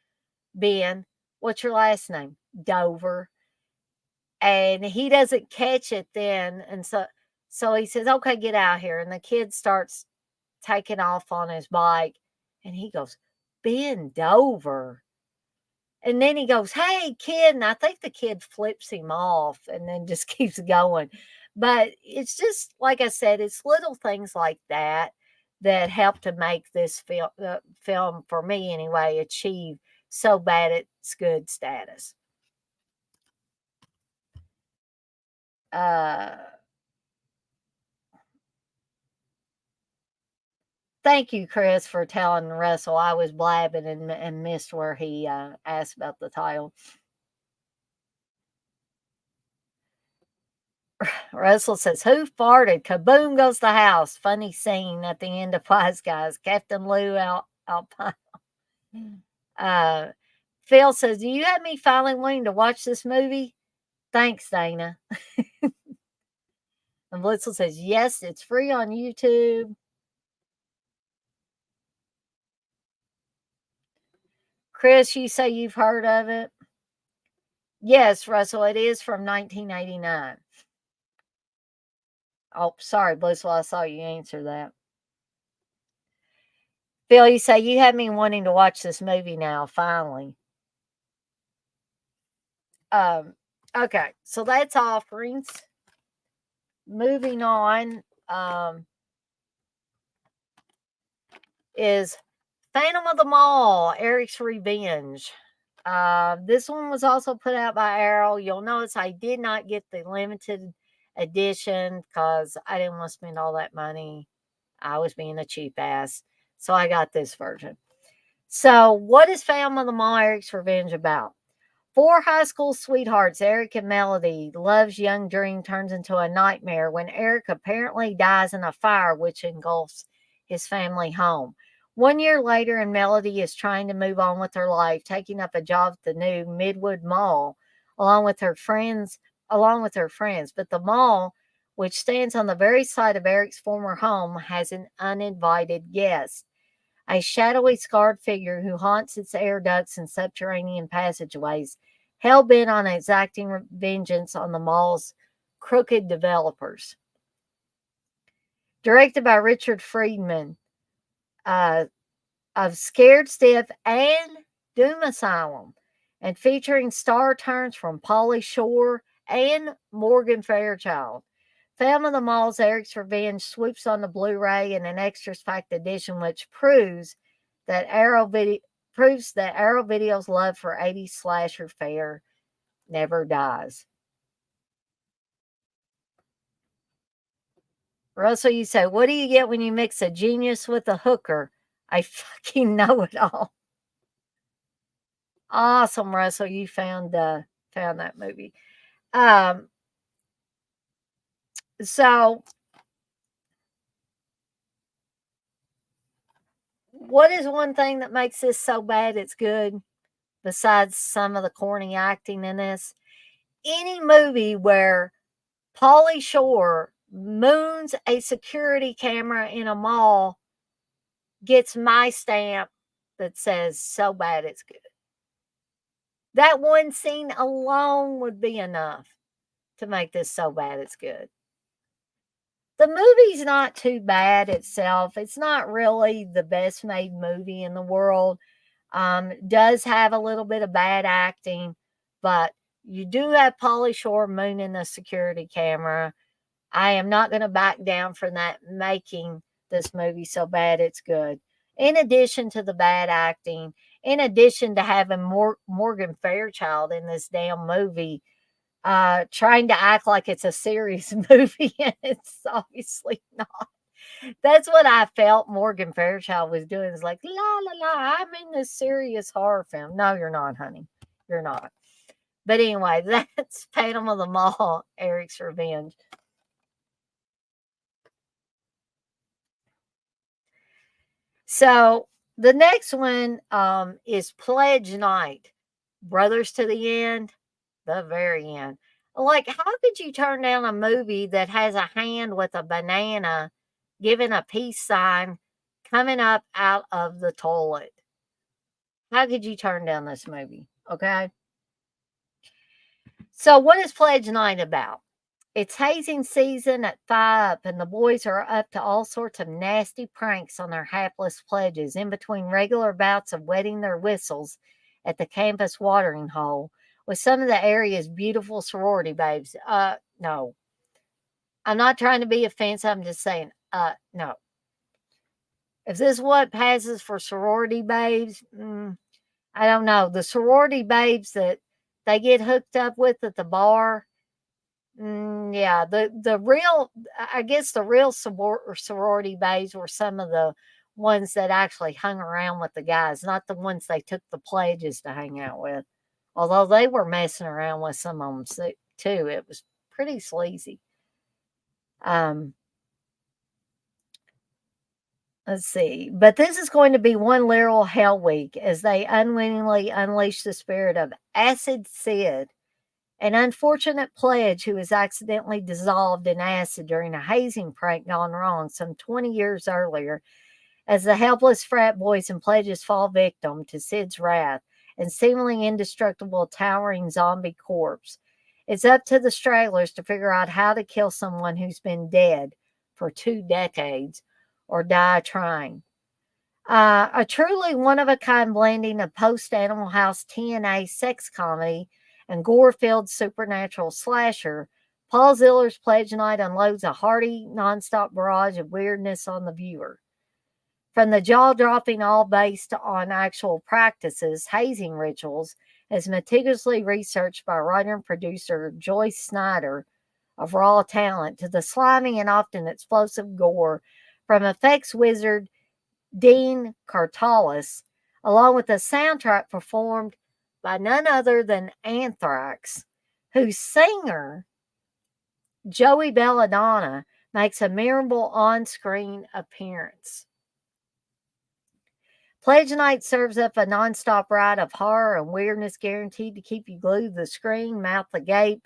Ben. What's your last name? Dover. And he doesn't catch it then, and so he says, okay, get out here. And the kid starts taking off on his bike, and he goes, bend over. And then he goes, hey, kid. And I think the kid flips him off and then just keeps going. But it's just, like I said, it's little things like that that help to make this film, for me anyway, achieve so bad it's good status. Thank you, Chris, for telling Russell I was blabbing and missed where he asked about the title. Russell says, who farted? Kaboom goes the house. Funny scene at the end of Wise Guys. Captain Lou Alpine. Phil says, do you have me finally wanting to watch this movie? Thanks, Dana. And Blitzel says, yes, it's free on YouTube. Chris, you say you've heard of it? Yes, Russell, it is from 1989. Oh, sorry, Blissful, I saw you answer that. Phil, you say you have me wanting to watch this movie now, finally. Okay, so that's offerings. Moving on, is Phantom of the Mall, Eric's Revenge. This one was also put out by Arrow. You'll notice I did not get the limited edition because I didn't want to spend all that money. I was being a cheap ass. So I got this version. So what is Phantom of the Mall, Eric's Revenge about? Four high school sweethearts, Eric and Melody, love's young dream turns into a nightmare when Eric apparently dies in a fire which engulfs his family home. 1 year later, and Melody is trying to move on with her life, taking up a job at the new Midwood Mall along with her friends. But the mall, which stands on the very site of Eric's former home, has an uninvited guest. A shadowy, scarred figure who haunts its air ducts and subterranean passageways, hell-bent on exacting vengeance on the mall's crooked developers. Directed by Richard Friedman, of Scared Stiff and Doom Asylum, and featuring star turns from Pauly Shore and Morgan Fairchild. Phantom of the Mall's Eric's Revenge swoops on the Blu-ray in an extras-packed edition, which proves that Arrow Video's love for 80s slasher fare never dies. Russell, you say, what do you get when you mix a genius with a hooker? I fucking know it all. Awesome, Russell. You found that movie. So what is one thing that makes this so bad it's good, besides some of the corny acting in this? Any movie where Pauly Shore moons a security camera in a mall gets my stamp that says so bad it's good. That one scene alone would be enough to make this so bad it's good. The movie's not too bad itself. It's not really the best made movie in the world. Does have a little bit of bad acting, but you do have Pauly Shore mooning the security camera. I am not going to back down from that, making this movie so bad it's good. In addition to the bad acting, in addition to having Morgan Fairchild in this damn movie, trying to act like it's a serious movie, and it's obviously not. That's what I felt Morgan Fairchild was doing. It's like, la la la, I'm in this serious horror film. No, you're not, honey. You're not. But anyway, that's Phantom of the Mall, Eric's Revenge. So the next one is Pledge Night. Brothers to the End, the very end. Like, how could you turn down a movie that has a hand with a banana giving a peace sign coming up out of the toilet? How could you turn down this movie? Okay. So, what is Pledge Night about? It's hazing season at 5, and the boys are up to all sorts of nasty pranks on their hapless pledges in between regular bouts of wetting their whistles at the campus watering hole with some of the area's beautiful sorority babes. No. I'm not trying to be offensive. I'm just saying, no. If this is what passes for sorority babes, I don't know. The sorority babes that they get hooked up with at the bar, yeah, the real, I guess the real sorority babes were some of the ones that actually hung around with the guys, not the ones they took the pledges to hang out with. Although they were messing around with some of them too. It was pretty sleazy. Um, let's see. But this is going to be one literal hell week as they unwittingly unleash the spirit of Acid Sid, an unfortunate pledge who was accidentally dissolved in acid during a hazing prank gone wrong some 20 years earlier, as the helpless frat boys and pledges fall victim to Sid's wrath and seemingly indestructible towering zombie corpse. It's up to the stragglers to figure out how to kill someone who's been dead for 2 decades or die trying. A truly one of a kind blending of post Animal House TNA sex comedy and gore filled supernatural slasher, Paul Ziller's Pledge Night unloads a hearty, nonstop barrage of weirdness on the viewer. From the jaw dropping, all based on actual practices, hazing rituals, as meticulously researched by writer and producer Joyce Snyder of Raw Talent, to the slimy and often explosive gore from effects wizard Dean Cartalis, along with a soundtrack performed by none other than Anthrax, whose singer, Joey Belladonna, makes a memorable on screen appearance. Pledge Night serves up a nonstop ride of horror and weirdness guaranteed to keep you glued to the screen, mouth agape.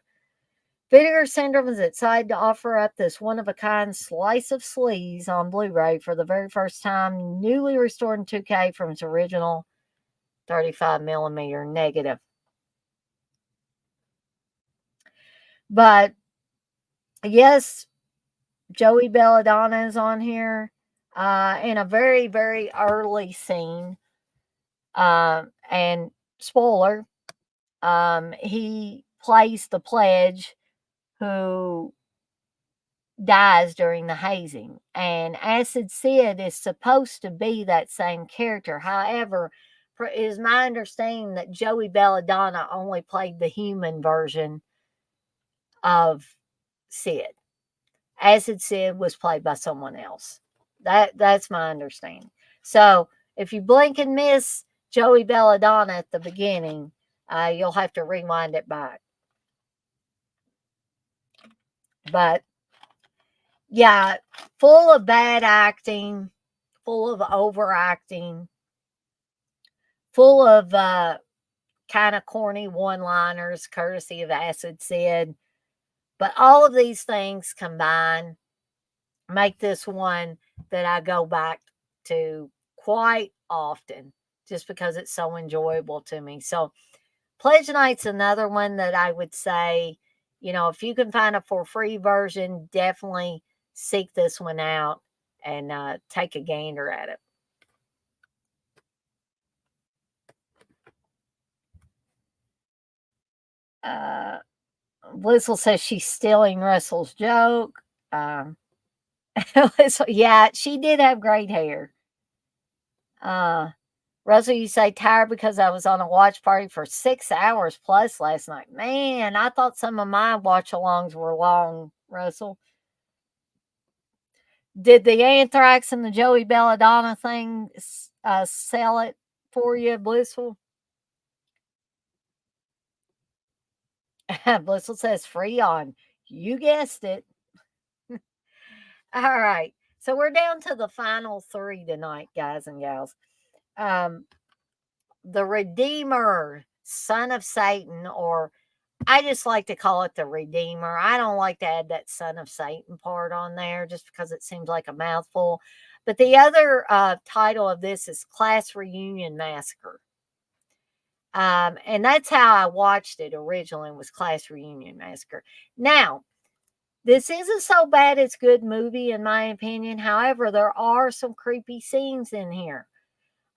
Vinegar Syndrome is excited to offer up this one of a kind slice of sleaze on Blu ray for the very first time, newly restored in 2K from its original 35mm negative. But yes, Joey Belladonna is on here in a very, very early scene. And spoiler, he plays the pledge who dies during the hazing. And Acid Sid is supposed to be that same character. However, it is my understanding that Joey Belladonna only played the human version of Sid. Acid Sid was played by someone else. That's my understanding. So if you blink and miss Joey Belladonna at the beginning, you'll have to rewind it back. But yeah, full of bad acting, full of overacting, full of kind of corny one-liners, courtesy of Acid Sid. But all of these things combined make this one that I go back to quite often just because it's so enjoyable to me. So Pledge Night's another one that I would say, if you can find a for free version, definitely seek this one out and take a gander at it. Blissel says she's stealing Russell's joke. Um, so yeah, she did have great hair. Uh, Russell, you say tired because I was on a watch party for 6 hours plus last night. Man, I thought some of my watch alongs were long, Russell. Did the Anthrax and the Joey Belladonna thing sell it for you, Blissful? Blissful says free on. You guessed it. All right. So we're down to the final three tonight, guys and gals. Um, the Redeemer, son of Satan, or I just like to call it the Redeemer. I don't like to add that son of Satan part on there just because it seems like a mouthful. But the other title of this is Class Reunion Massacre. And that's how I watched it originally, was Class Reunion Massacre. Now, this isn't so bad it's good movie in my opinion. However, there are some creepy scenes in here.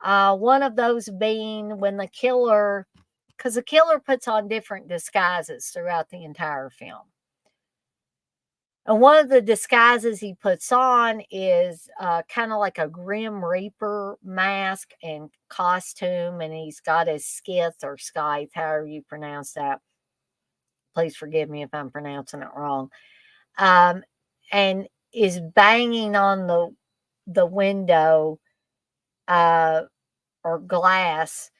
One of those being when the killer, because the killer puts on different disguises throughout the entire film. And one of the disguises he puts on is kind of like a Grim Reaper mask and costume, and he's got his skith or scythe, however you pronounce that. Please forgive me if I'm pronouncing it wrong. And is banging on the window or glass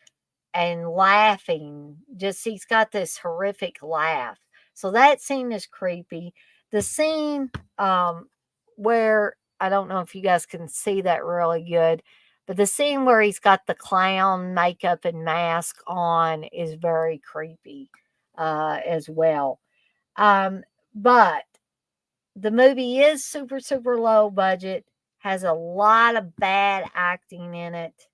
and laughing. Just he's got this horrific laugh. So that scene is creepy. The scene where I don't know if you guys can see that really good, but the scene where he's got the clown makeup and mask on is very creepy as well. But the movie is super, super low budget, has a lot of bad acting in it.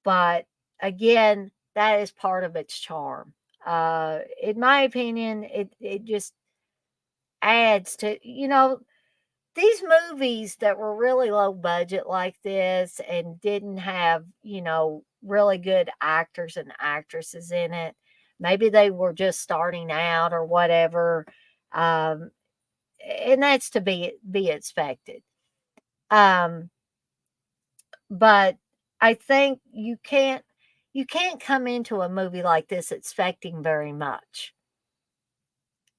But again, that is part of its charm. In my opinion, it just adds to, these movies that were really low budget like this and didn't have, really good actors and actresses in it. Maybe they were just starting out or whatever. Um, and that's to be expected. Um, but I think you can't come into a movie like this expecting very much.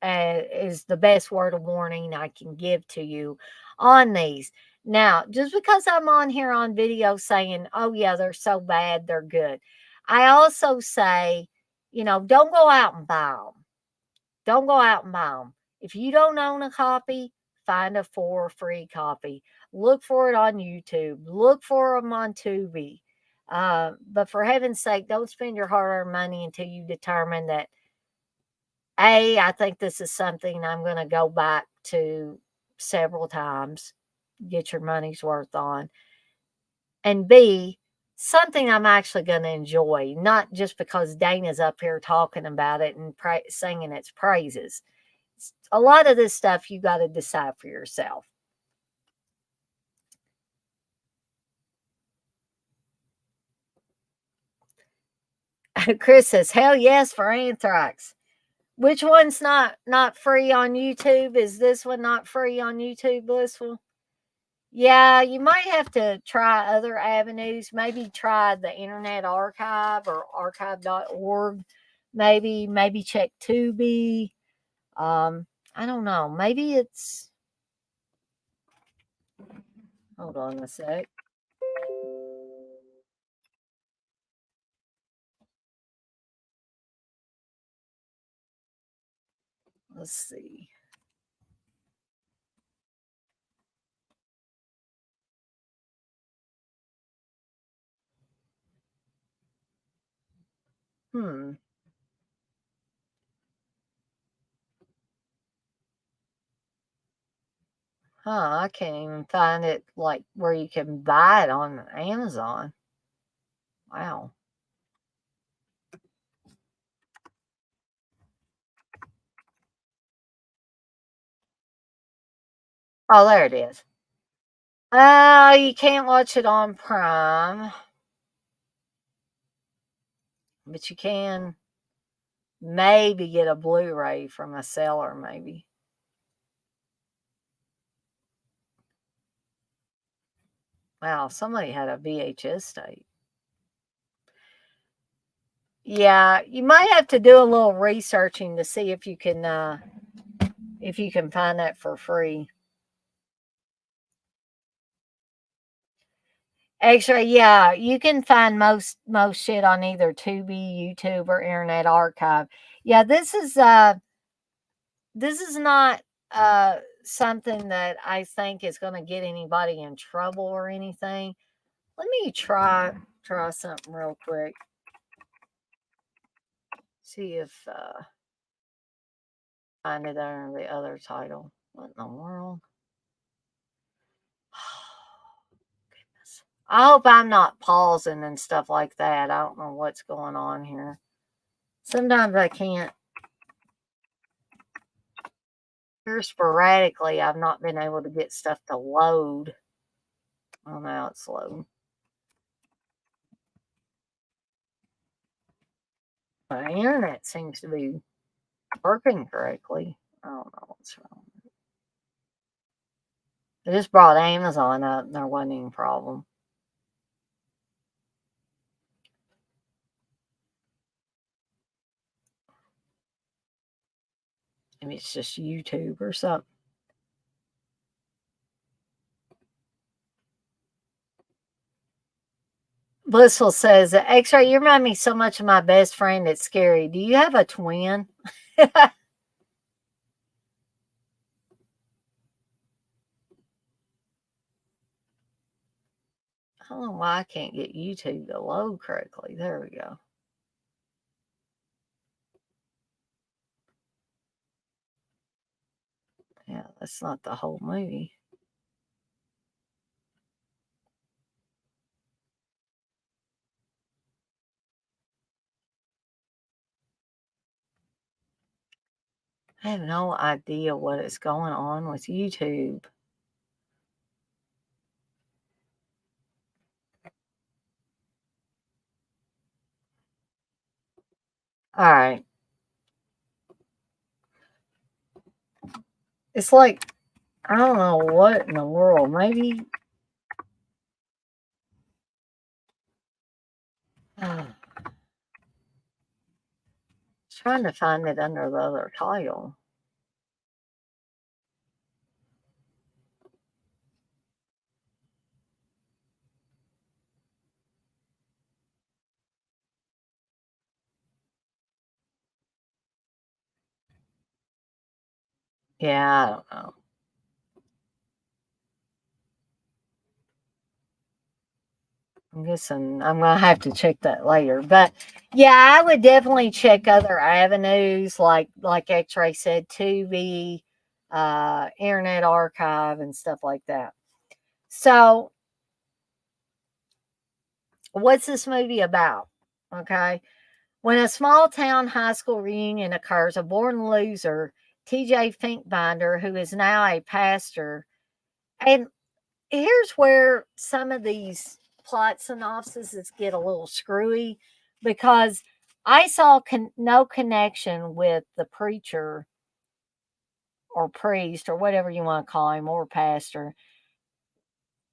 Is the best word of warning I can give to you on these. Now, just because I'm on here on video saying, "Oh yeah, they're so bad, they're good," I also say, don't go out and buy them. Don't go out and buy them. If you don't own a copy, find a for free copy. Look for it on YouTube. Look for them on Tubi. But for heaven's sake, don't spend your hard-earned money until you determine that, A, I think this is something I'm going to go back to several times, get your money's worth on. And B, something I'm actually going to enjoy, not just because Dana's up here talking about it and singing its praises. A lot of this stuff you got to decide for yourself. Chris says, "Hell yes for Anthrax." Which one's not free on YouTube? Is this one not free on YouTube, Blissful? Yeah, you might have to try other avenues. Maybe try the Internet Archive or archive.org. Maybe check Tubi. I don't know. Maybe it's, hold on a sec. Let's see. Hmm. Huh, I can't even find it like where you can buy it on Amazon. Wow. Oh, there it is. You can't watch it on Prime, but you can maybe get a Blu-ray from a seller, maybe. Wow, somebody had a VHS tape. Yeah, you might have to do a little researching to see if you can find that for free. Actually, yeah, you can find most shit on either Tubi, YouTube, or Internet Archive. Yeah, this is not something that I think is going to get anybody in trouble or anything. Let me try something real quick. See if find it under the other title. What in the world? Goodness. I hope I'm not pausing and stuff like that. I don't know what's going on here. Sometimes I can't. Here sporadically, I've not been able to get stuff to load. Oh, now it's loading. The internet seems to be working correctly. I don't know what's wrong. I just brought Amazon up and there wasn't any problem. Maybe it's just YouTube or something. Blissful says, X-Ray, you remind me so much of my best friend. It's scary. Do you have a twin? I don't know why I can't get YouTube to load correctly. There we go. Yeah, that's not the whole movie. I have no idea what is going on with YouTube. All right. It's like, I don't know what in the world. Maybe. Trying to find it under the other title. Yeah, I don't know. I'm guessing I'm gonna have to check that later. But yeah, I would definitely check other avenues like X-Ray said, Tubi, Internet Archive, and stuff like that. So, what's this movie about? Okay, when a small town high school reunion occurs, a born loser, TJ Finkbinder, who is now a pastor, and here's where some of these plot synopses get a little screwy because I saw no connection with the preacher or priest or whatever you want to call him or pastor.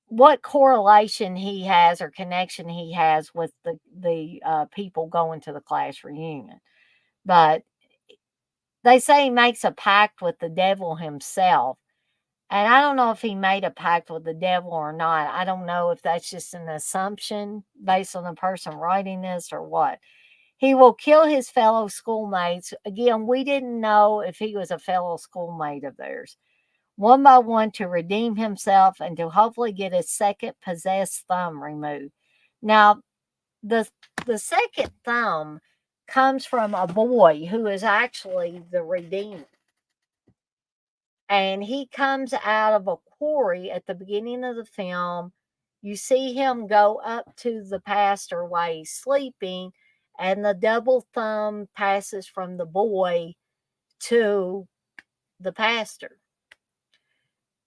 What correlation he has or connection he has with the people going to the class reunion, but they say he makes a pact with the devil himself. And I don't know if he made a pact with the devil or not. I don't know if that's just an assumption based on the person writing this or what. He will kill his fellow schoolmates. Again, we didn't know if he was a fellow schoolmate of theirs. One by one to redeem himself and to hopefully get his second possessed thumb removed. Now, the the second thumb comes from a boy who is actually the redeemer, and he comes out of a quarry at the beginning of the film. You see him go up to the pastor while he's sleeping, and the double thumb passes from the boy to the pastor.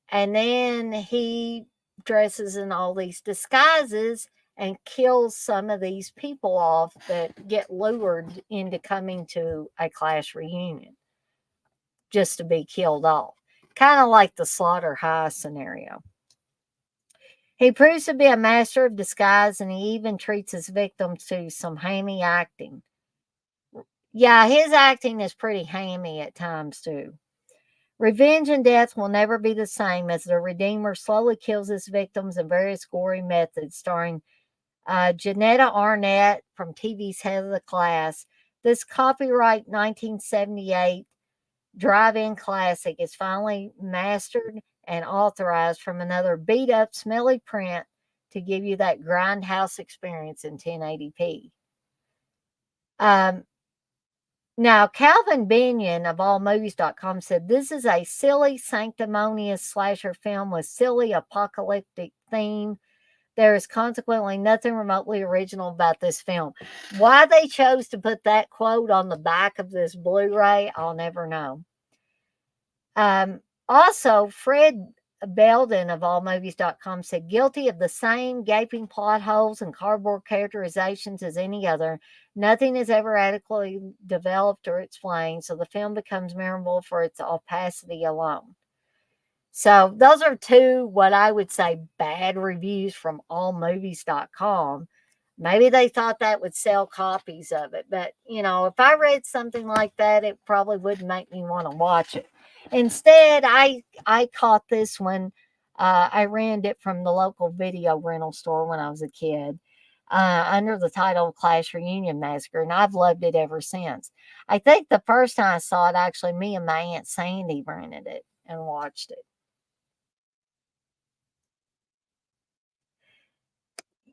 And then he dresses in all these disguises and kills some of these people off that get lured into coming to a class reunion just to be killed off. Kind of like the slaughter high scenario. He proves to be a master of disguise, and he even treats his victims to some hammy acting. Yeah, his acting is pretty hammy at times, too. Revenge and death will never be the same as the Redeemer slowly kills his victims in various gory methods, starring Janetta Arnett from TV's Head of the Class. This copyright 1978 drive-in classic is finally mastered and authorized from another beat-up, smelly print to give you that grindhouse experience in 1080p. Um, Now, Calvin Binion of AllMovies.com said this is a silly, sanctimonious slasher film with silly apocalyptic theme. There is consequently nothing remotely original about this film. Why they chose to put that quote on the back of this Blu-ray, I'll never know. Also, Fred Belden of AllMovies.com said guilty of the same gaping plot holes and cardboard characterizations as any other. Nothing is ever adequately developed or explained, so the film becomes memorable for its opacity alone. So those are two, what I would say, bad reviews from allmovies.com. Maybe they thought that would sell copies of it. But, if I read something like that, it probably wouldn't make me want to watch it. Instead, I caught this one. I rented it from the local video rental store when I was a kid under the title Clash Reunion Massacre, and I've loved it ever since. I think the first time I saw it, actually, me and my Aunt Sandy rented it and watched it.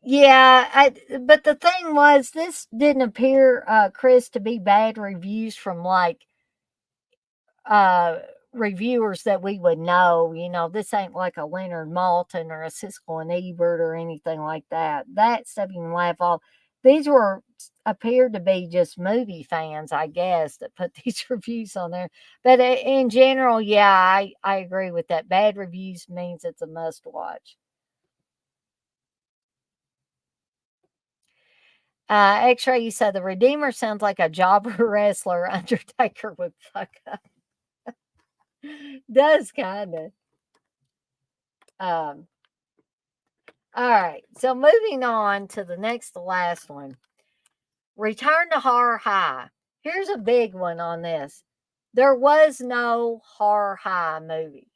Yeah, but the thing was, this didn't appear, Chris, to be bad reviews from like uh reviewers that we would know. This ain't like a Leonard Maltin or a Siskel and Ebert or anything like that. That stuff you can laugh off. These appeared to be just movie fans, I guess, that put these reviews on there. But in general, yeah, I agree with that. Bad reviews means it's a must watch. X-Ray, you said the Redeemer sounds like a jobber wrestler Undertaker would fuck up. Does kind of. Um, all right. So moving on to the next to last one. Return to Horror High. Here's a big one on this. There was no Horror High movie.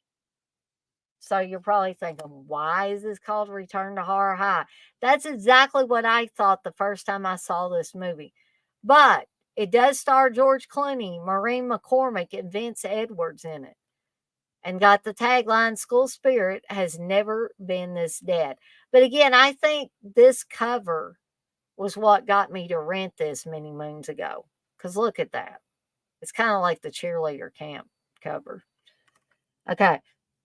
So you're probably thinking, why is this called Return to Horror High? That's exactly what I thought the first time I saw this movie. But it does star George Clooney, Maureen McCormick, and Vince Edwards in it. And got the tagline, School Spirit has never been this dead. But again, I think this cover was what got me to rent this many moons ago. Because look at that. It's kind of like the cheerleader camp cover. Okay.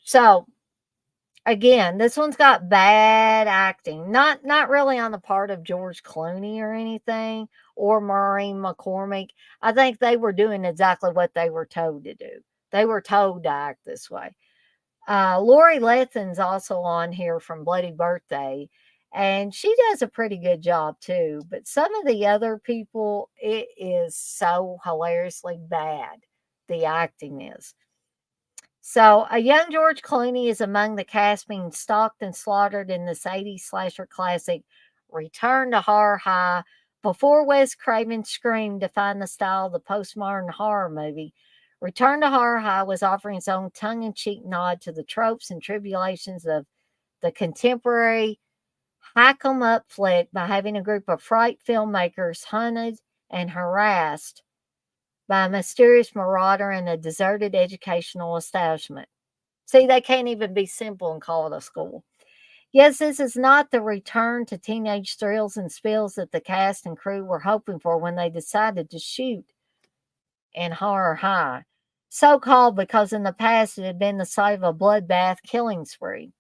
So again, this one's got bad acting. Not really on the part of George Clooney or anything, or Maureen McCormick. I think they were doing exactly what they were told to do. They were told to act this way. Lori Lethin's also on here from Bloody Birthday, and she does a pretty good job too. But some of the other people, it is so hilariously bad. The acting is. So, a young George Clooney is among the cast being stalked and slaughtered in this 80s slasher classic, Return to Horror High, before Wes Craven screamed to find the style of the postmodern horror movie. Return to Horror High was offering its own tongue in cheek nod to the tropes and tribulations of the contemporary hack 'em up flick by having a group of fright filmmakers hunted and harassed by a mysterious marauder in a deserted educational establishment. See, they can't even be simple and call it a school. Yes, this is not the return to teenage thrills and spills that the cast and crew were hoping for when they decided to shoot in Horror High. So called because in the past it had been the site of a bloodbath killing spree.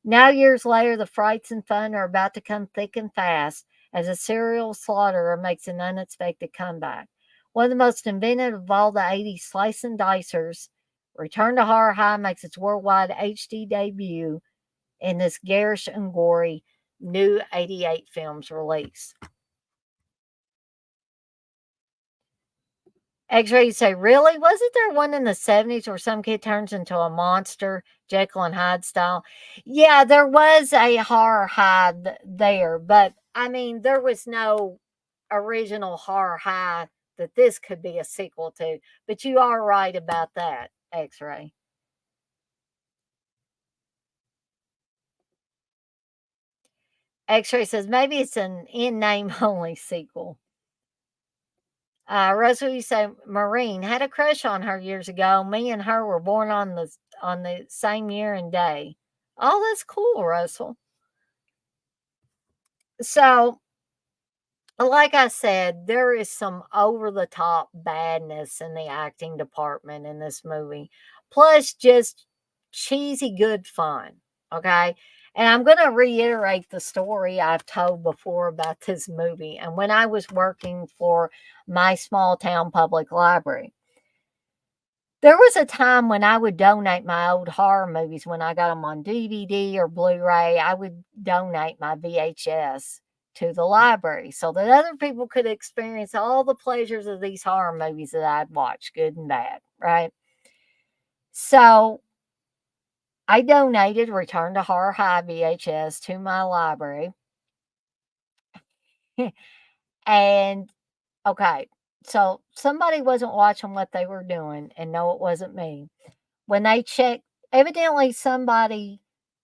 Now, years later, the frights and fun are about to come thick and fast as a serial slaughterer makes an unexpected comeback. One of the most inventive of all the 80s slice and dicers, Return to Horror High makes its worldwide HD debut in this garish and gory new 88 film's release. X-Ray, you say, really? Wasn't there one in the 70s where some kid turns into a monster, Jekyll and Hyde style? Yeah, there was a horror high there, but I mean, there was no original horror high that this could be a sequel to. But you are right about that, X-Ray. X-Ray says maybe it's an in name only sequel. Russell, you say Maureen had a crush on her years ago. Me and her were born on the same year and day. Oh, that's cool, Russell. So, like I said, there is some over the top badness in the acting department in this movie, plus just cheesy good fun. Okay. And I'm going to reiterate the story I've told before about this movie. And when I was working for my small town public library, there was a time when I would donate my old horror movies when I got them on DVD or Blu-ray. I would donate my VHS to the library so that other people could experience all the pleasures of these horror movies that I'd watched, good and bad, right? So I donated Return to Horror High VHS to my library. And okay, so somebody wasn't watching what they were doing, and no, it wasn't me. When they checked, evidently somebody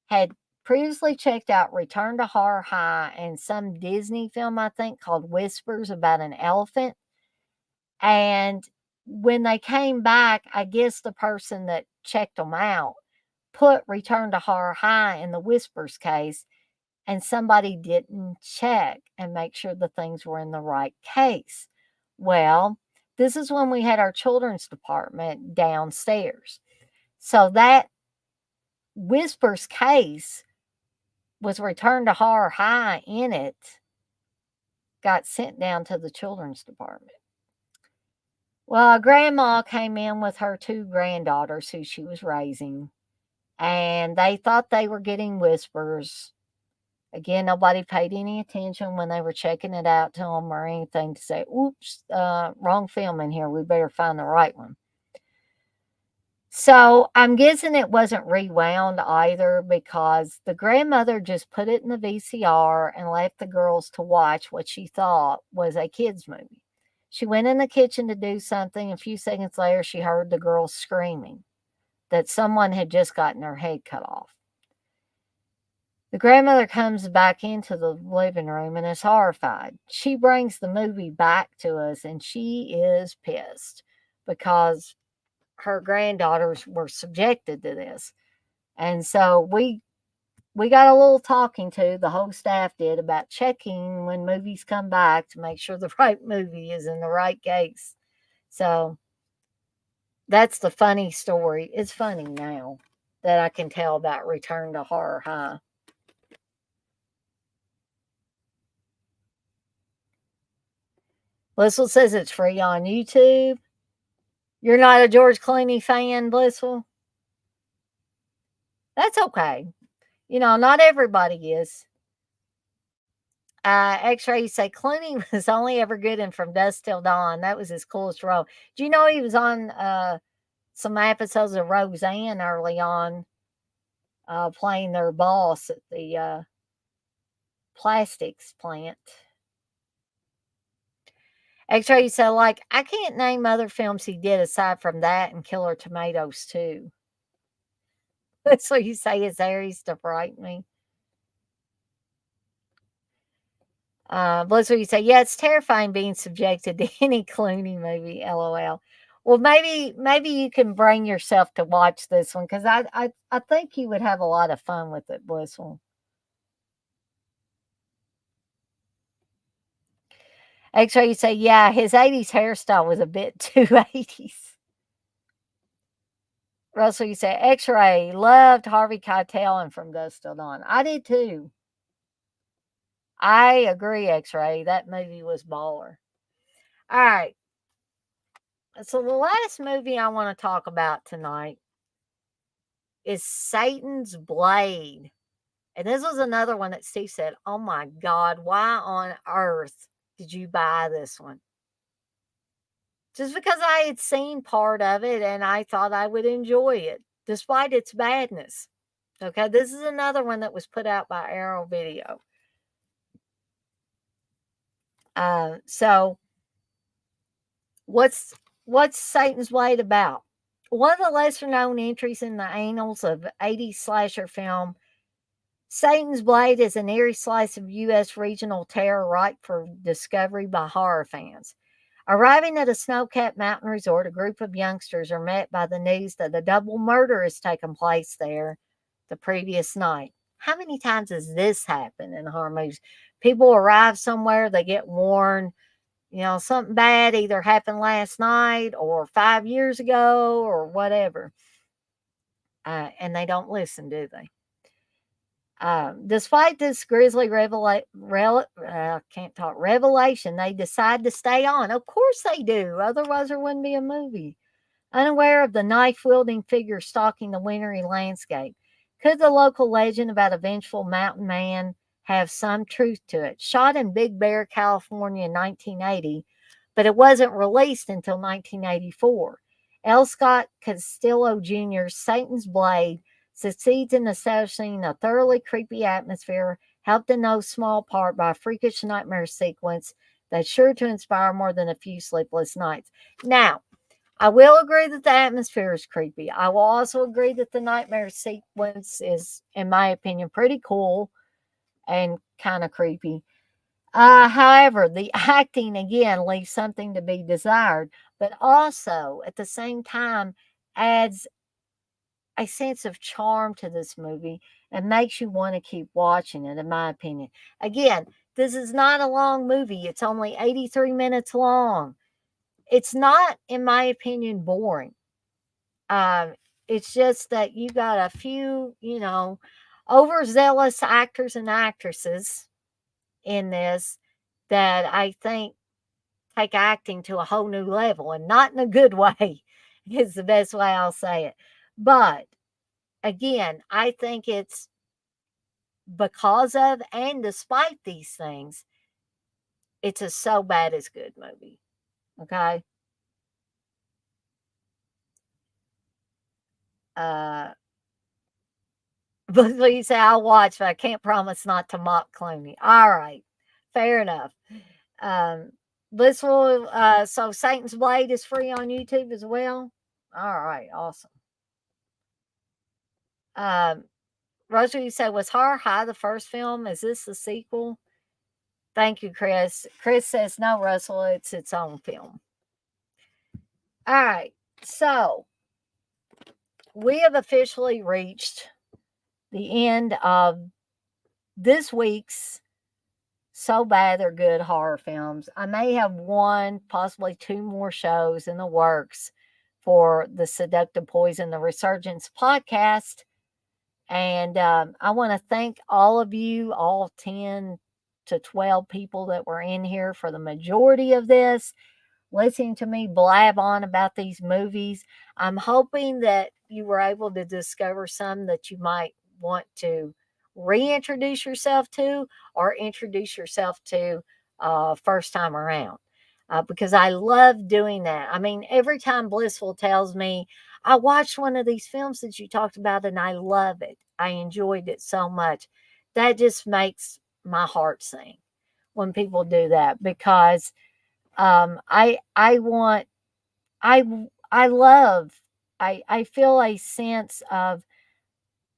had previously checked out Return to Horror High and some Disney film, I think, called Whispers about an elephant. And when they came back, I guess the person that checked them out put Return to Horror High in the Whispers case, and somebody didn't check and make sure the things were in the right case. Well, this is when we had our children's department downstairs. So that Whisper's case was returned to Horror High in it, got sent down to the children's department. Well, a grandma came in with her two granddaughters who she was raising, and they thought they were getting Whispers. Again, nobody paid any attention when they were checking it out to them or anything to say, oops, wrong film in here. We better find the right one. So I'm guessing it wasn't rewound either because the grandmother just put it in the VCR and left the girls to watch what she thought was a kid's movie. She went in the kitchen to do something. A few seconds later, she heard the girls screaming that someone had just gotten her head cut off. The grandmother comes back into the living room and is horrified. She brings the movie back to us and she is pissed because her granddaughters were subjected to this. And so we got a little talking to, the whole staff did, about checking when movies come back to make sure the right movie is in the right case. So that's the funny story. It's funny now that I can tell about Return to Horror High. Blissful says it's free on YouTube. You're not a George Clooney fan, Blissful? That's okay. You know, not everybody is. X-Ray say Clooney was only ever good in From Dusk Till Dawn. That was his coolest role. Do you know he was on some episodes of Roseanne early on, playing their boss at the plastics plant? X-Ray said, like, I can't name other films he did aside from that and Killer Tomatoes too. That's what you say is Aries to frighten me. Blizzard, you say, yeah, it's terrifying being subjected to any Clooney movie. LOL. Well, maybe you can bring yourself to watch this one because I think you would have a lot of fun with it, Blissful. X-Ray, you say, yeah, his 80s hairstyle was a bit too 80s. Russell, you say, X-Ray, loved Harvey Keitel and From Dusk Till Dawn. I did too. I agree, X-Ray. That movie was baller. All right. So the last movie I want to talk about tonight is Satan's Blade. And this was another one that Steve said, oh my God, why on earth did you buy this one? just because I had seen part of it and I thought I would enjoy it, despite its badness. Okay, this is another one that was put out by Arrow Video. So what's Satan's Blade about? One of the lesser known entries in the annals of 80s slasher film, Satan's Blade is an eerie slice of U.S. regional terror ripe for discovery by horror fans. Arriving at a snow-capped mountain resort, a group of youngsters are met by the news that a double murder has taken place there the previous night. How many times has this happened in horror movies? People arrive somewhere, they get warned, something bad either happened last night or 5 years ago or whatever. And they don't listen, do they? Despite this grisly revelation, they decide to stay on. Of course they do. Otherwise, there wouldn't be a movie. Unaware of the knife-wielding figure stalking the wintry landscape. Could the local legend about a vengeful mountain man have some truth to it? Shot in Big Bear, California in 1980, but it wasn't released until 1984. L. Scott Castillo Jr.'s Satan's Blade succeeds in establishing a thoroughly creepy atmosphere, helped in no small part by a freakish nightmare sequence that's sure to inspire more than a few sleepless nights. Now, I will agree that the atmosphere is creepy. I will also agree that the nightmare sequence is, in my opinion, pretty cool and kind of creepy. However, the acting again leaves something to be desired, but also at the same time adds a sense of charm to this movie and makes you want to keep watching it, in my opinion. Again, this is not a long movie, it's only 83 minutes long. It's not, in my opinion, boring. Um, it's just that you got a few, overzealous actors and actresses in this that I think take acting to a whole new level, and not in a good way is the best way I'll say it. But again, I think it's because of and despite these things, it's a so bad it's good movie. Okay. Uh, but you say I'll watch, but I can't promise not to mock Clooney. All right. Fair enough. Um, this will, so Satan's Blade is free on YouTube as well. All right. Awesome. Um, Roger, you said, was Horror High the first film? Is this the sequel? Thank you, Chris. Chris says, no, Russell, it's its own film. All right. So we have officially reached the end of this week's So Bad They're Good horror films. I may have one, possibly two more shows in the works for the Seductive Poison, the Resurgence podcast. And I want to thank all of you, all 10 to 12 people that were in here for the majority of this, listening to me blab on about these movies. I'm hoping that you were able to discover some that you might want to reintroduce yourself to or introduce yourself to first time around. Because I love doing that. I mean, every time Blissful tells me, I watched one of these films that you talked about and I love it. I enjoyed it so much. That just makes my heart sing when people do that, because I want I love I feel a sense of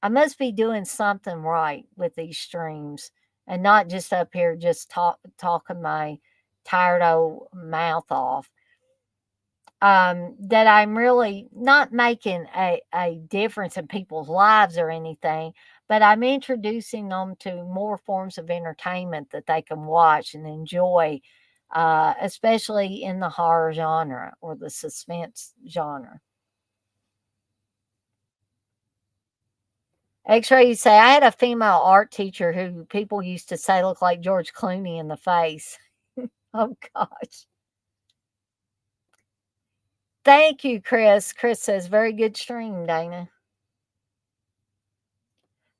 I must be doing something right with these streams and not just up here just talking my tired old mouth off. That I'm really not making a difference in people's lives or anything, but I'm introducing them to more forms of entertainment that they can watch and enjoy, especially in the horror genre or the suspense genre. X-ray, you say, I had a female art teacher who people used to say looked like George Clooney in the face. Oh, gosh. Thank you, Chris. Chris says, very good stream, Dana.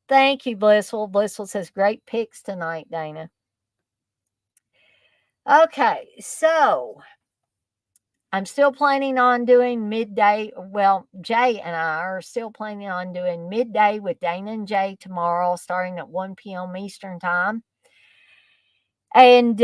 Thank you, Blissful. Blissful says, great picks tonight, Dana. Okay, so I'm still planning on doing midday. Well, Jay and I are still planning on doing midday with Dana and Jay tomorrow, starting at 1 p.m. Eastern time. And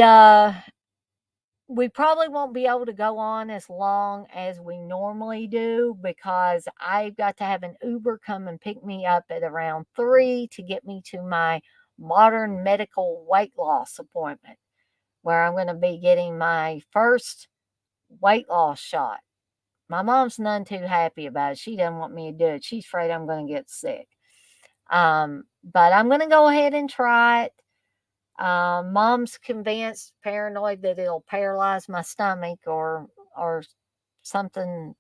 we probably won't be able to go on as long as we normally do because I've got to have an Uber come and pick me up at around 3 to get me to my modern medical weight loss appointment, where I'm going to be getting my first weight loss shot. My mom's none too happy about it. She doesn't want me to do it. She's afraid I'm going to get sick. But I'm going to go ahead and try it. Mom's convinced, paranoid that it'll paralyze my stomach or something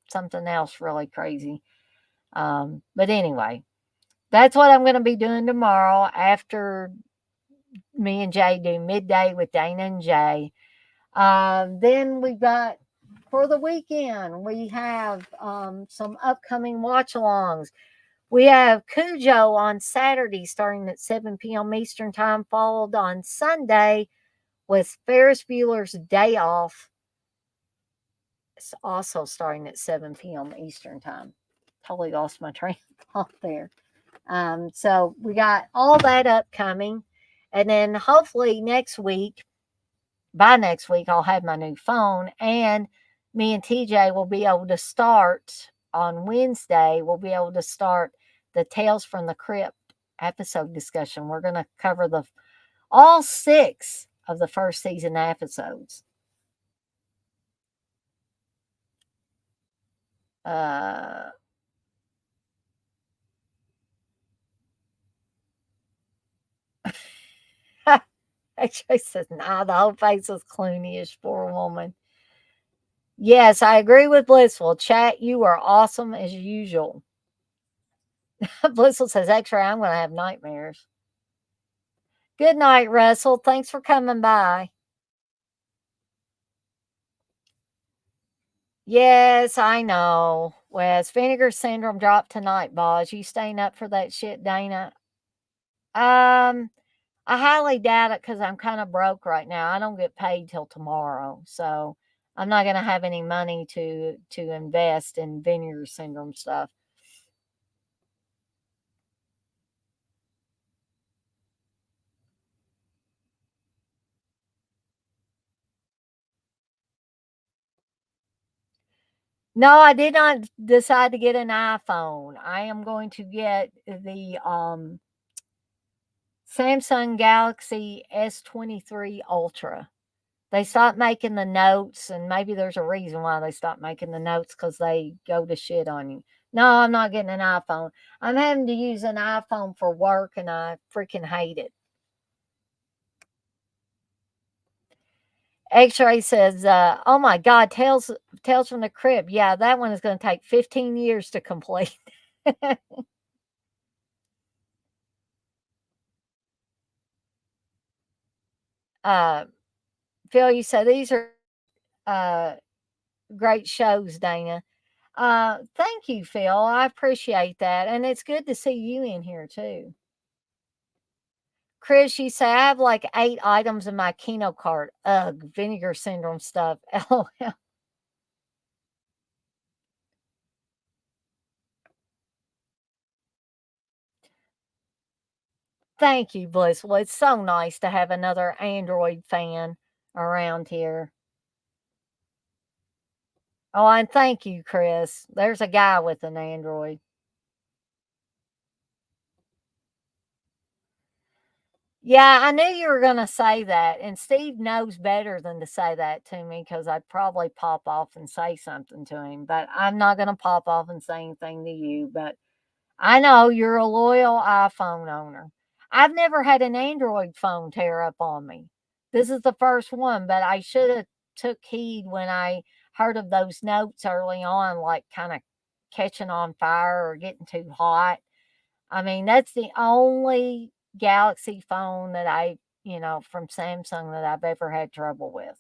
else really crazy. But anyway, that's what I'm going to be doing tomorrow after me and Jay do midday with Dana and Jay. Then we've got for the weekend, we have some upcoming watch alongs. We have Cujo on Saturday starting at 7 p.m. Eastern Time, followed on Sunday with Ferris Bueller's Day Off. It's also starting at 7 p.m. Eastern Time. Totally lost my train of thought there. So we got all that upcoming. And then hopefully by next week, I'll have my new phone, and me and TJ will be able to start on Wednesday. We'll be able to start the Tales from the Crypt episode discussion. We're going to cover all 6 of the first season episodes. Uh, Actually says, nah, the whole face is Clooney-ish for a woman. Yes, I agree with Blissful. Chat, you are awesome as usual. Blissful says, X-ray, I'm going to have nightmares. Good night, Russell. Thanks for coming by. Yes, I know. Wes, vinegar syndrome dropped tonight, boss. You staying up for that shit, Dana? Um, I highly doubt it because I'm kind of broke right now. I don't get paid till tomorrow, so I'm not gonna have any money to invest in vinegar syndrome stuff. No, I did not decide to get an iPhone. I am going to get the Samsung Galaxy S23 Ultra. They stopped making the notes, and maybe there's a reason why they stopped making the notes because they go to shit on you. No, I'm not getting an iPhone. I'm having to use an iPhone for work, and I freaking hate it. X-ray says, "Oh my God, Tales from the Crypt. Yeah, that one is going to take 15 years to complete." uh, Phil, you say these are uh, great shows, Dana. Thank you, Phil. I appreciate that, and it's good to see you in here too. Chris, you say I have like 8 items in my Keno cart. Ugh, vinegar syndrome stuff. LOL. Thank you, Blissful. It's so nice to have another Android fan around here. Oh, and thank you, Chris. There's a guy with an Android. Yeah, I knew you were going to say that. And Steve knows better than to say that to me because I'd probably pop off and say something to him. But I'm not going to pop off and say anything to you. But I know you're a loyal iPhone owner. I've never had an Android phone tear up on me. This is the first one, but I should have took heed when I heard of those notes early on, like kind of catching on fire or getting too hot. I mean, that's the only Galaxy phone that from Samsung that I've ever had trouble with.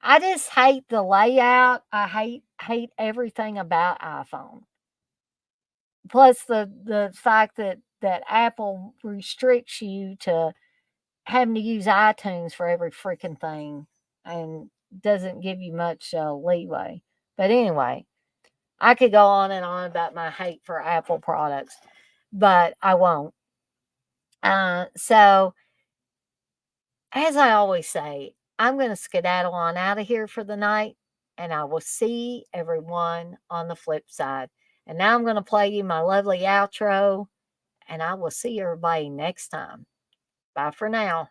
I just hate the layout. I hate everything about iPhone. Plus the fact that that Apple restricts you to having to use iTunes for every freaking thing and doesn't give you much leeway. But anyway, I could go on and on about my hate for Apple products, but I won't. So, as I always say, I'm going to skedaddle on out of here for the night, and I will see everyone on the flip side. And now I'm going to play you my lovely outro, and I will see everybody next time. Bye for now.